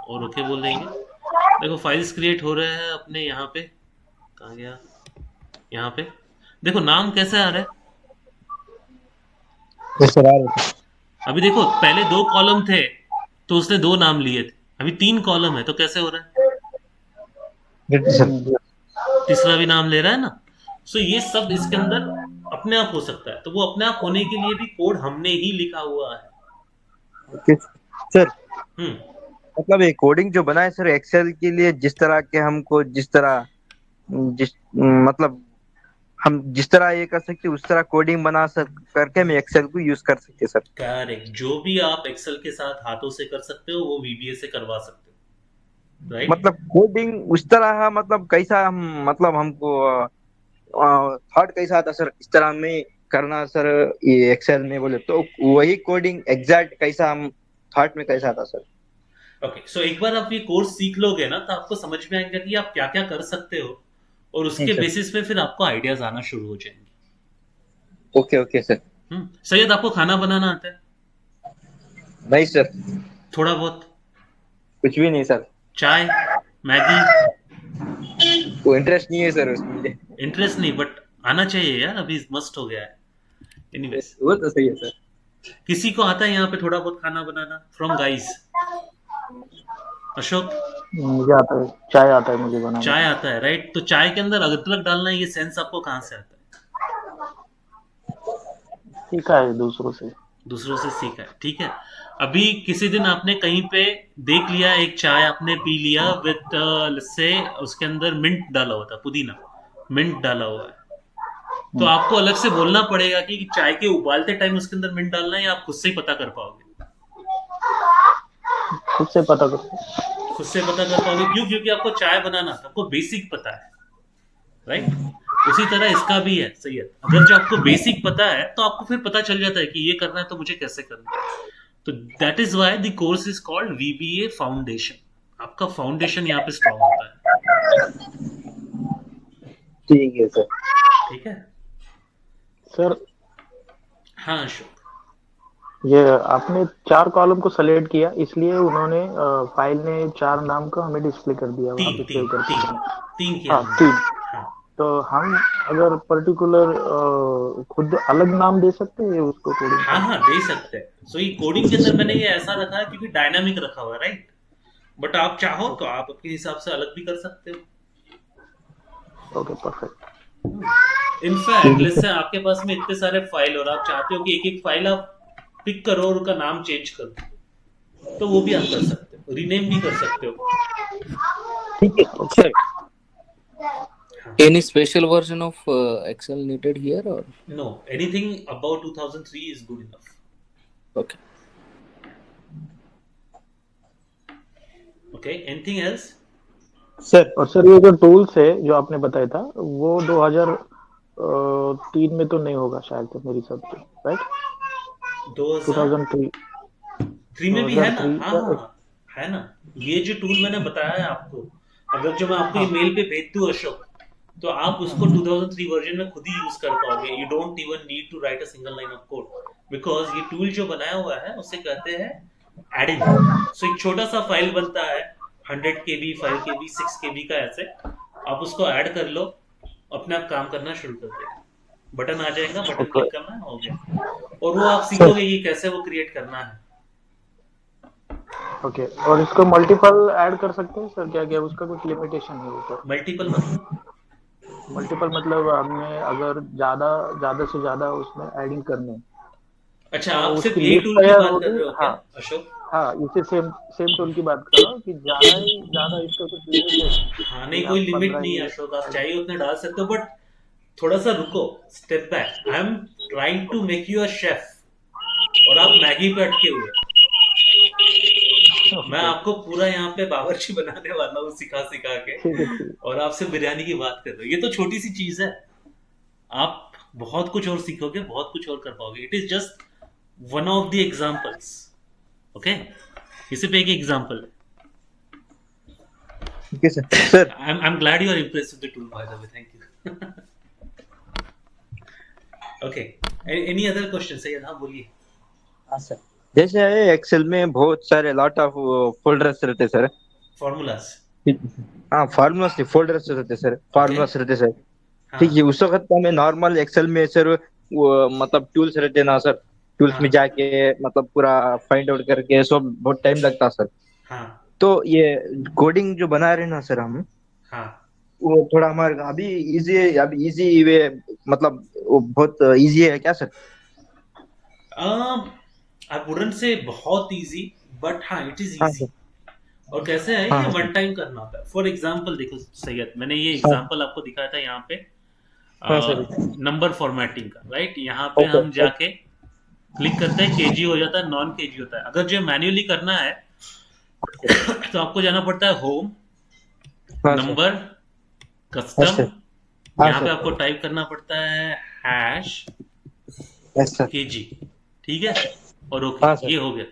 और ओके बोल देंगे. देखो फाइल्स क्रिएट हो रहे हैं अपने यहाँ पे. कहाँ गया? यहाँ पे देखो नाम कैसे आ रहा है. Yes sir. आ रहा है. अभी देखो पहले 2 कॉलम थे तो उसने 2 नाम लिए थे, अभी 3 कॉलम है तो कैसे हो रहा है, Good सर. तीसरा भी नाम ले रहा है ना. सो ये सब इसके अंदर अपने आप हो सकता है. तो वो अपने आप होने के लिए भी कोड हमने ही लिखा हुआ है. Okay sir. हम्म. मतलब ये कोडिंग जो बनाए सर एक्सेल के लिए, जिस तरह के हमको मतलब हम जिस तरह ये कर सकते उस तरह कोडिंग बना करके हम एक्सेल को यूज कर सकते सर. करेक्ट. जो भी आप एक्सेल के साथ हाथों से कर सकते हो वो VBA से करवा सकते हो. राइट. मतलब कोडिंग उस तरह, मतलब कैसा हम, मतलब हमको थॉट कैसा आता सर इस तरह में करना सर ये एक्सेल में, बोले तो वही कोडिंग एग्जैक्ट कैसा हम थॉट में कैसा आता सर. ओके. सो एक बार आप ये कोर्स सीख लोगे ना तो आपको समझ में आएगा कि आप क्या क्या कर सकते हो, और उसके सर. बेसिस पे फिर आपको आइडियाज आना शुरू हो जाएंगे. Okay okay sir. सैयद आपको खाना बनाना आता है? नहीं सर. थोड़ा बहुत? कुछ भी नहीं सर. चाय, मैगी? वो इंटरेस्ट नहीं है सर उसमें. इंटरेस्ट नहीं, बट आना चाहिए यार, अभी मस्ट हो गया है. एनीवेज, वो तो सही है सर. किसी को आता है यहाँ पे थोड़ा बहुत खाना बनाना फ्रॉम गाइस? अशोक? मुझे आता है, चाय आता है मुझे बनाना. चाय आता है. राइट. तो चाय के अंदर अदरक डालना है, ये सेंस आपको कहाँ से आता है? सीखा है दूसरों से. दूसरों से सीखा है. ठीक है. अभी किसी दिन आपने कहीं पे देख लिया, एक चाय आपने पी लिया विद से उसके अंदर मिंट डाला हुआ था, पुदीना मिंट डाला हुआ है, तो आपको अलग से बोलना पड़ेगा कि चाय के उबालते टाइम उसके अंदर मिंट डालना है, या आप खुद से ही पता कर पाओगे? खुद से पता कर. खुद से पता कर पाओगे. क्यों? क्योंकि आपको चाय बनाना था, आपको बेसिक पता है. राइट. उसी तरह इसका भी है सैयद. अगर जो आपको बेसिक पता है तो आपको फिर पता चल जाता है कि ये करना है तो मुझे कैसे करना है. तो that is why the course is called VBA foundation. आपका फाउंडेशन यहाँ पे स्ट्रॉन्ग होता है। ठीक है सर। ठीक है सर हाँ अशोक। ये आपने 4 कॉलम को सेलेक्ट किया, इसलिए उन्होंने फाइल ने 4 नाम को हमें डिस्प्ले कर दिया वहाँ तीन पे सेव तीन करके। तीन तीन किया हाँ हमने। 3। हाँ तो हम अगर पर्टिकुलर खुद अलग नाम दे सकते हैं उसको कोडिंग हाँ का? हाँ दे सकते हैं। सो ये कोडिंग के अंदर मैंने ये ऐसा रखा है क्योंकि डायनामिक रखा हुआ है, राइट। बट आप चाहो तो आप अपने हिसाब से अलग भी कर सकते हो। Okay perfect. In fact let's say आपके पास में इतने सारे फाइल और आप चाहते हो कि एक एक फाइल आप पिक करो और उसका नाम चेंज करो, तो वो भी आप कर सकते हो, रीनेम भी कर सकते हो। ठीक है sir. Any special version of Excel needed here or? No, anything about 2003 is good enough. Okay. Okay, anything else? Sir और सर ये जो टूल्स है जो आपने बताया था वो 2003 में तो नहीं होगा शायद, तो मेरी सब राइट 2003 3 में भी है ना। 2003 हाँ का हाँ है ना। ये जो टूल मैंने बताया है आपको, अगर जो मैं आपको ईमेल पे भेज दूं अशोक, तो आप उसको 2003 वर्जन में खुद ही यूज कर पाओगे। You don't even need to write a single line of code, because ये टूल जो बनाया हुआ है उसे कहते हैं एडिंग। सो एक छोटा सा फाइल बनता है 100 KB 5 KB 6 KB का, ऐसे आप उसको ऐड कर लो, अपने आप काम करना शुरू कर देगा। बटन आ जाएगा, बटन क्लिक करना है, हो गया। और वो आप सीखोगे कि कैसे वो क्रिएट करना है। ओके। और इसको मल्टीपल ऐड कर सकते हैं सर? क्या क्या उसका कुछ लिमिटेशन है ऊपर? मल्टीपल मतलब मल्टीपल मतलब हमने अगर ज्यादा से ज्यादा उसमें एडिंग करने हैं, अच्छा तो आप सिर्फ उसकी यही लिस्ट टूल की तैयार बात कर होगी। रहे हो क्या अशोक? हाँ इसे सेम टूल की बात कर रहा हूँ कि ज्यादा इसका कुछ लिमिट है? हाँ नहीं, कोई लिमिट नहीं है अशोक, आप चाहिए उतने डाल सकते हो। बट थोड़ा सा रुको, step back. I am trying to make you a chef और आप मैगी पे अटके हुए। मैं आपको पूरा यहाँ पे बावर्ची बनाने वाला हूँ सिखा सिखा के, और आपसे बिरयानी की बात कर रहे हो। ये तो छोटी सी चीज है, आप बहुत कुछ और सीखोगे, बहुत कुछ और कर पाओगे। It is just one of the examples. Okay, ये सिर्फ एक एग्जाम्पल है। ठीक है sir. I'm glad you are impressed with the tool, by the way. Thank you. Okay. Any other questions? Syed हाँ बोलिए। हाँ सर, जैसे एक्सेल में बहुत सारे लॉट ऑफ फोल्डर्स रहते सर। फॉर्मूलास। हाँ फार्मूलास नहीं, फोल्डर्स रहते सर, फार्मूलास रहते सर। ठीक है, उस वक्त हमें नॉर्मल एक्सेल में सर वो मतलब टूल्स रहते ना सर, टूल्स में जाके मतलब पूरा फाइंड आउट करके सब बहुत टाइम लगता सर। हाँ तो ये कोडिंग जो बना रहे ना सर हम, हाँ वो थोड़ा हमारे अभी इजी है, अभी इजी वे मतलब वो बहुत इजी है क्या सर? आई वुडंट से बहुत इजी, बट हाँ इट इज हाँ इजी। सर। और कैसे है, हाँ ये सर। वन टाइम करना होता है। फॉर एग्जांपल देखो सैयद, मैंने ये एग्जांपल आपको दिखाया था यहाँ पे हाँ सर। नंबर फॉर्मेटिंग का, राइट। यहाँ पे हम जाके क्लिक करते हैं, केजी हो जाता है, नॉन केजी होता है। अगर जो मैन्युअली करना है तो आपको जाना पड़ता है होम, नंबर, कस्टम। यहाँ पे आपको टाइप करना पड़ता है हैश केजी, ठीक है, और ओके, ये हो गया।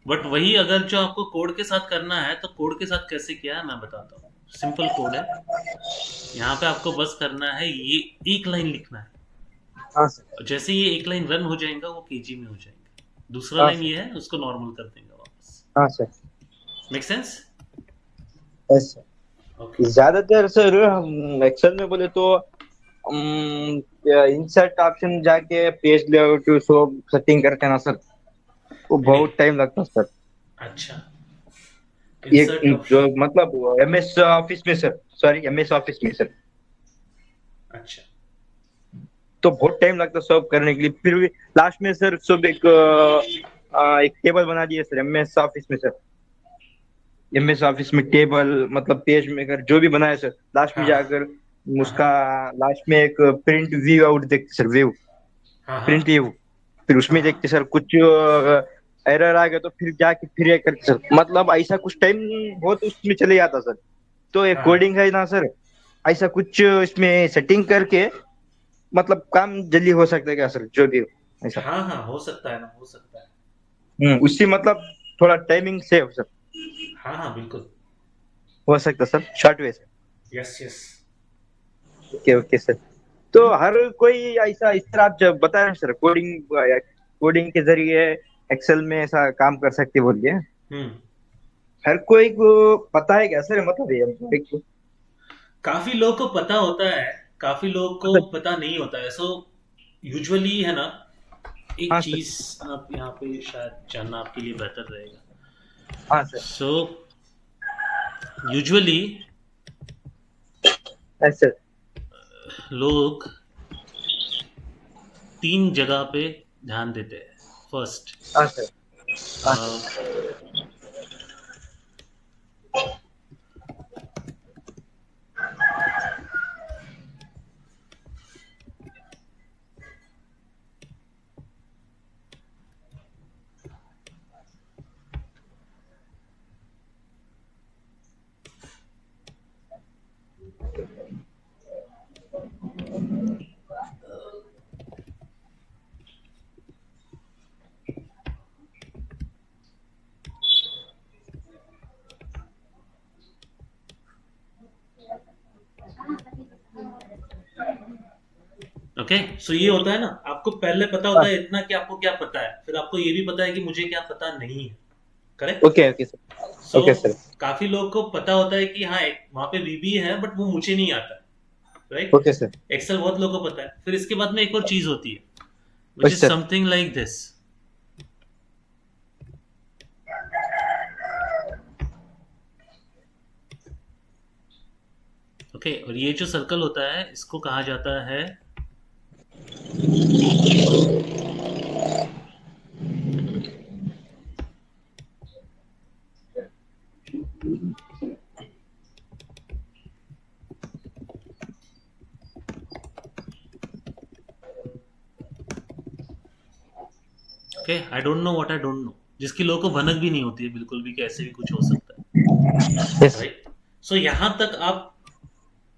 बट वही अगर जो आपको कोड के साथ करना है, तो कोड के साथ कैसे किया है मैं बताता हूँ। सिंपल कोड है, यहाँ पे आपको बस करना है, ये एक लाइन लिखना है। हाँ सर। जैसे ये एक लाइन रन हो जाएगा वो केजी में हो जाएगा। दूसरा लाइन ये है, उसको नॉर्मल कर देंगे वापस। हाँ sir. Make sense? Yes sir. ज्यादातर सर हम एक्सेल में बोले तो इंसर्ट ऑप्शन जाके पेज लेआउट सब सेटिंग करते हैं ना सर, वो बहुत टाइम लगता है सर। अच्छा, एक जो मतलब एमएस ऑफिस में सर, सॉरी एमएस ऑफिस में सर, अच्छा, तो बहुत टाइम लगता है सब करने के लिए। फिर भी लास्ट में सर सब एक टेबल बना दिए सर एमएस ऑफिस में सर। एमएस ऑफिस में टेबल मतलब पेज मेकर जो भी बनाया सर, लास्ट में जाकर उसका लास्ट में एक प्रिंट व्यू आउट देखते सर, व्यू प्रिंट व्यू। फिर उसमें देखते सर कुछ एरर आ गया तो फिर जाके फिर ये करते सर, मतलब ऐसा कुछ टाइम बहुत उसमें चले जाता सर। तो ये कोडिंग है ना सर, ऐसा कुछ इसमें सेटिंग करके मतलब काम जल्दी हो सकता है क्या सर, जो भी हो ऐसा? हाँ हाँ हो सकता है ना, हो सकता है। उससे मतलब थोड़ा टाइमिंग सेव सर हाँ हाँ बिल्कुल। हो सकता सर शॉर्ट वे से। Yes yes. Okay okay sir. तो हर कोई ऐसा इस तरह आप जब बता रहे हैं सर कोडिंग के जरिए एक्सेल में ऐसा काम कर सकते बोलिए, हम्म। हर कोई को पता है क्या सर, मतलब ये एम्प्लॉय को? काफी लोगों को पता होता है, काफी लोगों को मतलब पता नहीं होता है। सो यूजुअली है ना, एक हाँ सर। चीज आप यहाँ पे शायद जानना आपके लिए बेहतर रहेगा। हाँ सर। सो यूजुअली सर लोग 3 जगह पे ध्यान देते हैं। फर्स्ट, हाँ सर। हाँ सर। ओके। सो ये होता है ना, आपको पहले पता होता है इतना कि आपको क्या पता है, फिर आपको ये भी पता है कि मुझे क्या पता नहीं है। Correct. Okay okay sir. So okay sir. काफी लोगों को पता होता है कि हाँ वहां पे वीबीए है, बट वो मुझे नहीं आता। राइट। Okay sir. एक्सेल बहुत लोगों को पता है। फिर इसके बाद में एक और चीज होती है, विच अच्छा is sir. Something like this. Okay. और ये जो सर्कल होता है इसको कहा जाता है okay, I don't know what I don't know, जिसकी लोगों को भनक भी नहीं होती है बिल्कुल भी, कैसे भी कुछ हो सकता है। यस। राइट। सो यहाँ तक आप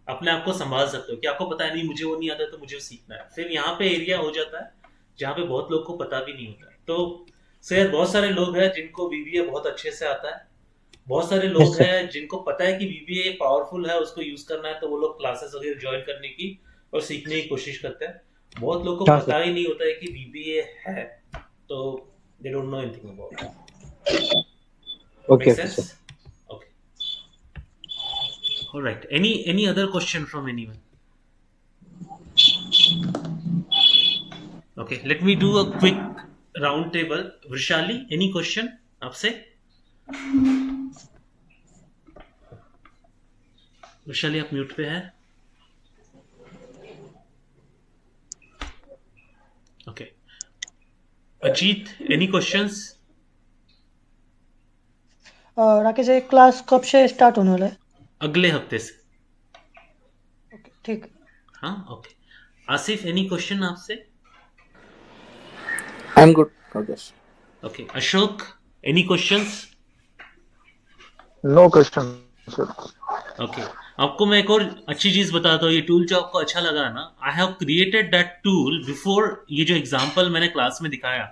अपने आप को संभाल सकते हो कि आपको पता है नहीं मुझे वो नहीं आता तो मुझे सीखना है। फिर यहाँ पे एरिया हो जाता है जहाँ पे बहुत लोग को पता भी नहीं होता है। तो शायद बहुत सारे लोग हैं जिनको वीबीए बहुत अच्छे से आता है, बहुत सारे लोग यस सर। हैं जिनको पता है कि वीबीए पावरफुल है, उसको यूज करना है, तो वो लोग क्लासेस वगैरह ज्वाइन करने की और सीखने की कोशिश करते हैं। बहुत लोग को हाँ पता सर। ही नहीं होता है कि वीबीए है, तो they don't know anything about it. Okay make okay sir. Sense? Okay, alright. Any other question from anyone? Okay, let me do a quick round table. Vrishali, any question आपसे? वृशाली आप mute पे हैं। Okay. Ajit, any questions? Rakesh एक class कब से start होने वाला है? अगले हफ्ते से। ओके ठीक है। हाँ ओके। आसिफ, एनी क्वेश्चन आपसे? I am good Rakesh. Okay. Ashok, any questions? No question sir. Okay. आपको मैं एक और अच्छी चीज बताता हूँ, ये टूल जो आपको अच्छा लगा ना, आई have created that tool before. ये जो एग्जांपल मैंने क्लास में दिखाया,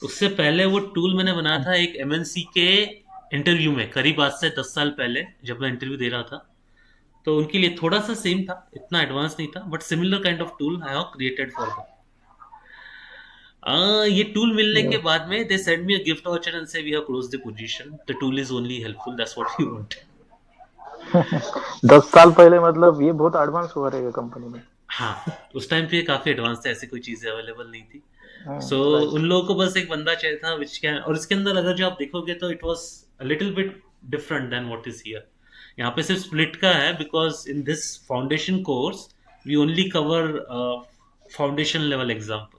उससे पहले वो टूल मैंने बनाया था एक एमएनसी के इंटरव्यू में, करीब आज से 10 साल पहले जब मैं इंटरव्यू दे रहा था। तो उनके लिए थोड़ा सा सेम था, इतना एडवांस नहीं था, but similar kind of tool I have created for them. ये टूल मिलने के बाद में they send me a gift voucher and so we have close the position, the tool is only helpful, that's what you want. 10 साल पहले मतलब ये बहुत एडवांस हुआ रहेगा कंपनी में। हाँ, उस टाइम पे काफी एडवांस था, ऐसी कोई चीजें अवेलेबल नहीं थी। सो राइट। उन लोगों को बस एक बंदा चाहिए था विच कैन, और इसके अंदर अगर जो आप देखोगे तो it was a little bit different than what is here. यहाँ पे सिर्फ स्प्लिट का है, because in this foundation course we only cover foundation level example.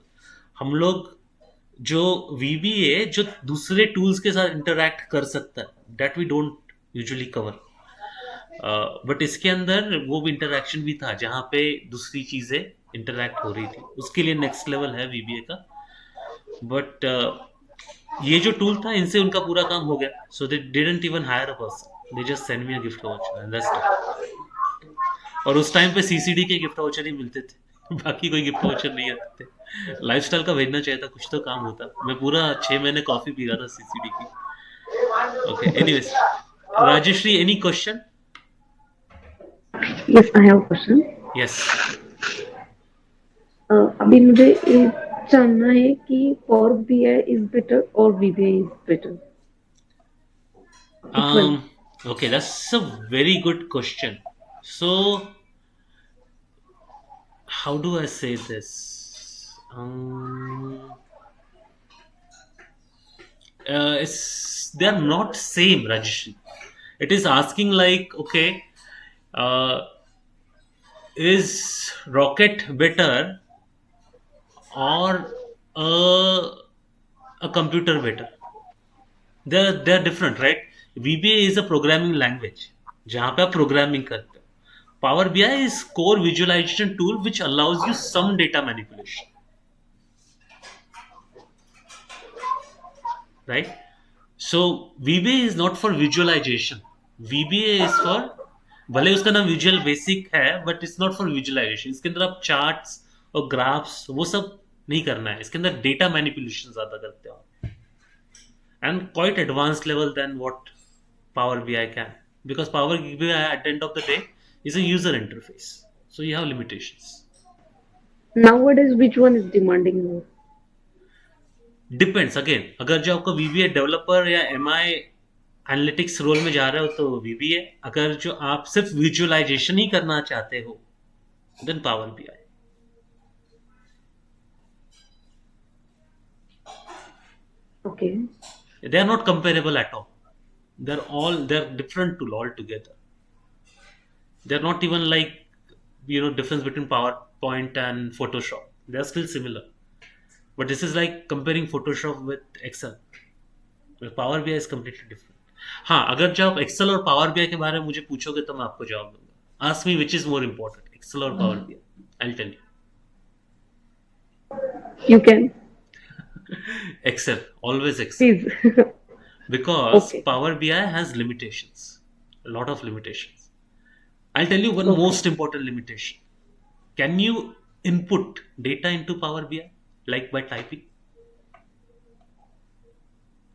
हम लोग जो वीबीए जो दूसरे टूल्स के साथ इंटरैक्ट कर सकता है, that we don't usually cover. But इसके अंदर वो भी इंटरैक्शन भी था जहाँ पे दूसरी चीजें इंटरैक्ट हो रही थी, उसके लिए नेक्स्ट लेवल है वीबीए का। बट ये जो टूल था, इनसे उनका पूरा काम हो गया, so they didn't even hire a person, they just send me a gift voucher and that's it. और उस टाइम पे सीसीडी के गिफ्ट वाउचर ही मिलते थे। बाकी कोई गिफ्ट वाउचर नहीं आते थे। लाइफस्टाइल का भेजना चाहिए था, कुछ तो काम होता। मैं पूरा 6 महीने कॉफी पी रहा था सीसीडी की। Okay, anyways, Rajshri, any question? Yes, I have question. Yes. अभी मुझे ये जानना है कि Power BI इज बेटर और VBA is better. Which one? Okay, that's a very good question. So, how do I say this? They are not same, Rajeshri. It is asking like, okay, is Rocket better or a computer better? They're different, right? VBA is a programming language जहाँ पे आप programming करते हो. Power BI is core visualization tool which allows you some data manipulation, right? So VBA is not for visualization. VBA is for, भले उसका नाम visual basic है, but it's not for visualization. इसके अंदर आप चार्ट्स और ग्राफ्स वो सब नहीं करना है. इसके अंदर डेटा मैनिपुलेशन ज्यादा करते हो आप, and quite advanced level than what Power BI can, because Power BI at the end of the day is a user interface, so you have limitations. Nowadays, which one is demanding more? Depends again. अगर जो आपका VBA developer या MI analytics role में जा रहे हो तो VBA. अगर जो आप सिर्फ विजुअलाइजेशन ही करना चाहते हो then Power BI. Okay. They are not comparable at all. They're different tool altogether. They're not even like, difference between PowerPoint and Photoshop. They're still similar, but this is like comparing Photoshop with Excel. But Power BI is completely different. हाँ, अगर जब आप Excel और Power BI के बारे में मुझे पूछोगे तो मैं आपको जवाब दूंगा. Ask me which is more important, Excel or Power BI. I'll tell you. You can. Excel, always Excel. Please. Because Okay. Power BI has limitations, a lot of limitations. I'll tell you one Okay. most important limitation. Can you input data into Power BI like by typing?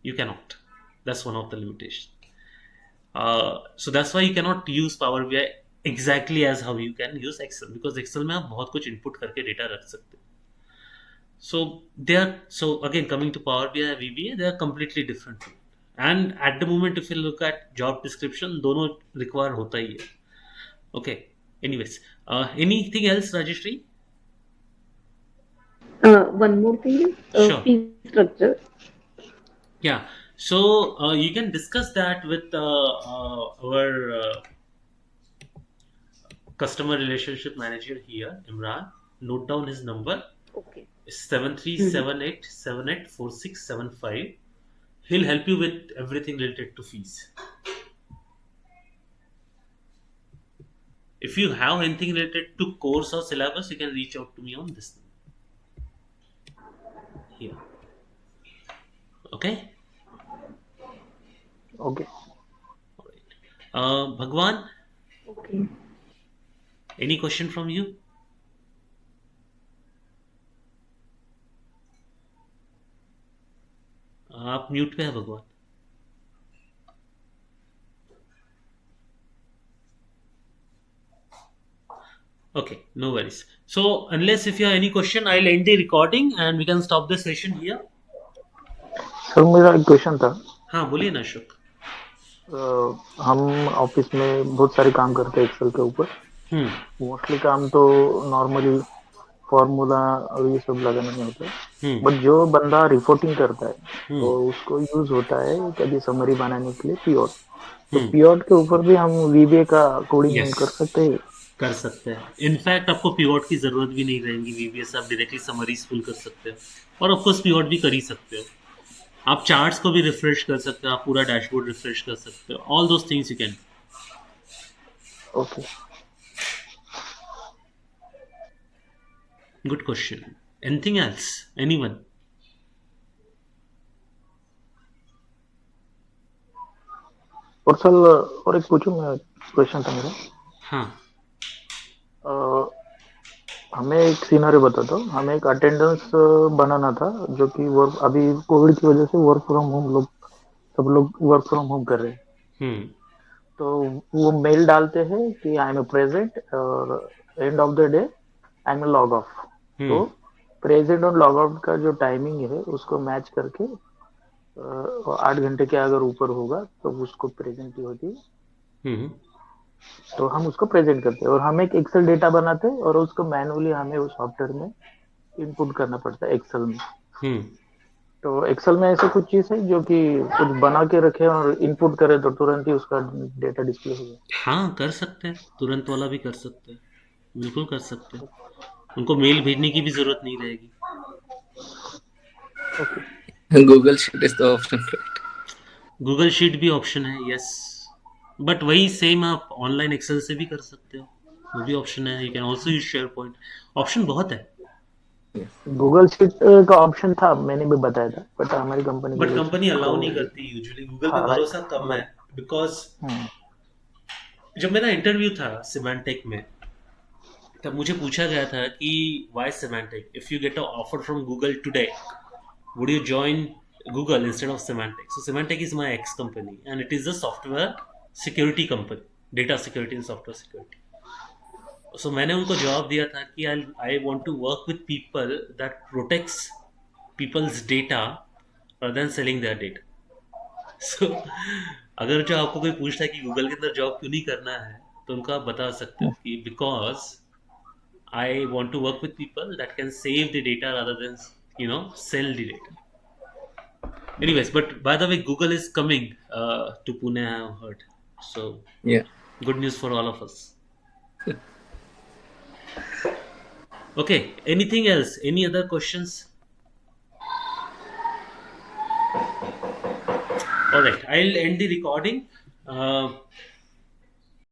You cannot. That's one of the limitations. So that's why you cannot use Power BI exactly as how you can use Excel, because Excel में आप बहुत कुछ input करके data रख सकते हो. So again, coming to Power BI, VBA, they are completely different. And at the moment, if you look at job description, दोनों require होता ही है. Okay. Anyways, anything else, Rajeshri? One more thing is Sure. fee structure. Yeah. So you can discuss that with our customer relationship manager here, Imran. Note down his number. Okay. 7378784675. He'll help you with everything related to fees. If you have anything related to course or syllabus, you can reach out to me on this number. Here. Okay? Okay. Alright. Bhagwan, Okay. any question from you? आप mute पे है भगवान. Okay, no worries. So unless if you have any question, I'll end the recording and we can stop the session here. Sir मेरा एक question था. हाँ, बोलिए ना अशोक. हम ऑफिस में बहुत सारे काम करते हैं एक्सेल के ऊपर. मोस्टली काम तो नॉर्मली फॉर्मूला और ये सब लगाने में होता है. बट जो बंदा रिपोर्टिंग करता है तो उसको यूज होता है कभी समरी बनाने के लिए पीओट. तो पीओट के ऊपर भी हम वीबीए का कोडिंग Yes. कर सकते हैं. कर सकते हैं. इनफैक्ट आपको पीवॉट की जरूरत भी नहीं रहेगी. वीबीए से आप डायरेक्टली समरीज फुल कर सकते हो और ऑफ कोर्स पीवॉट भी कर ही सकते हो. आप चार्ट्स को भी रिफ्रेश कर सकते हो. आप पूरा डैशबोर्ड रिफ्रेश कर सकते हो. All those things you can. Okay. Good question. Anything else? Anyone? और सर और एक पूछूं मैं, क्वेश्चन था मेरा. हाँ. हमें एक सिनेरियो बताता हूँ। हमें एक अटेंडेंस बनाना था, जो कि वर्क अभी कोविड की वजह से वर्क फ्रॉम होम लोग सब लोग वर्क फ्रॉम होम कर रहे हैं। हम्म तो वो मेल डालते हैं कि आई एम प्रेजेंट और end of the day I am log of. तो हम्म प्रेजेंट और लॉग आउट का जो टाइमिंग है उसको मैच करके 8 घंटे के अगर ऊपर होगा तो उसको प्रेजेंट ही होती है। हम्म तो हम उसको प्रेजेंट करते हैं और हम एक एक्सेल डेटा बनाते हैं और उसको मैनुअली हमें उस सॉफ्टवेयर में इनपुट करना पड़ता है एक्सेल में। हम्म तो एक्सेल में ऐसे कुछ चीज है जो कि कुछ बना के रखे और इनपुट करे तो तुरंत ही उसका डेटा डिस्प्ले हो जाए। हाँ, कर सकते हैं, तुरंत वाला भी कर सकते हैं, बिल्कुल कर सकते हैं। उनको मेल भेजने की भी जरूरत नहीं रहेगी। Google Sheet is the option, right? Google sheet भी ऑप्शन है, यस, बट वही सेम आप ऑनलाइन एक्सेल से भी कर सकते हो, वो भी ऑप्शन है। You can also use share point, option बहुत है। गूगल शीट का ऑप्शन था, मैंने भी बताया था, बट हमारी company but Google company sheet allow को। नहीं करती यूजुअली, गूगल पे हाँ, राइट भरोसा कम है। राइट। बिकॉज जब मेरा इंटरव्यू था सिमेंटेक में, तब मुझे पूछा गया था कि why Symantec, if you get a offer from Google today, would you join Google instead of Symantec? So Symantec is my ex company and it is a software security company, data security and software security. So मैंने उनको जवाब दिया था कि I want to work with people that protects people's data rather than selling their data. So अगर जो आपको कोई पूछता है कि गूगल के अंदर जॉब क्यों नहीं करना है, तो उनको आप बता सकते हो कि because I want to work with people that can save the data rather than sell the data. Anyways, but by the way, Google is coming to Pune, I have heard. So, Yeah. good news for all of us. Okay, anything else? Any other questions? All right, I'll end the recording.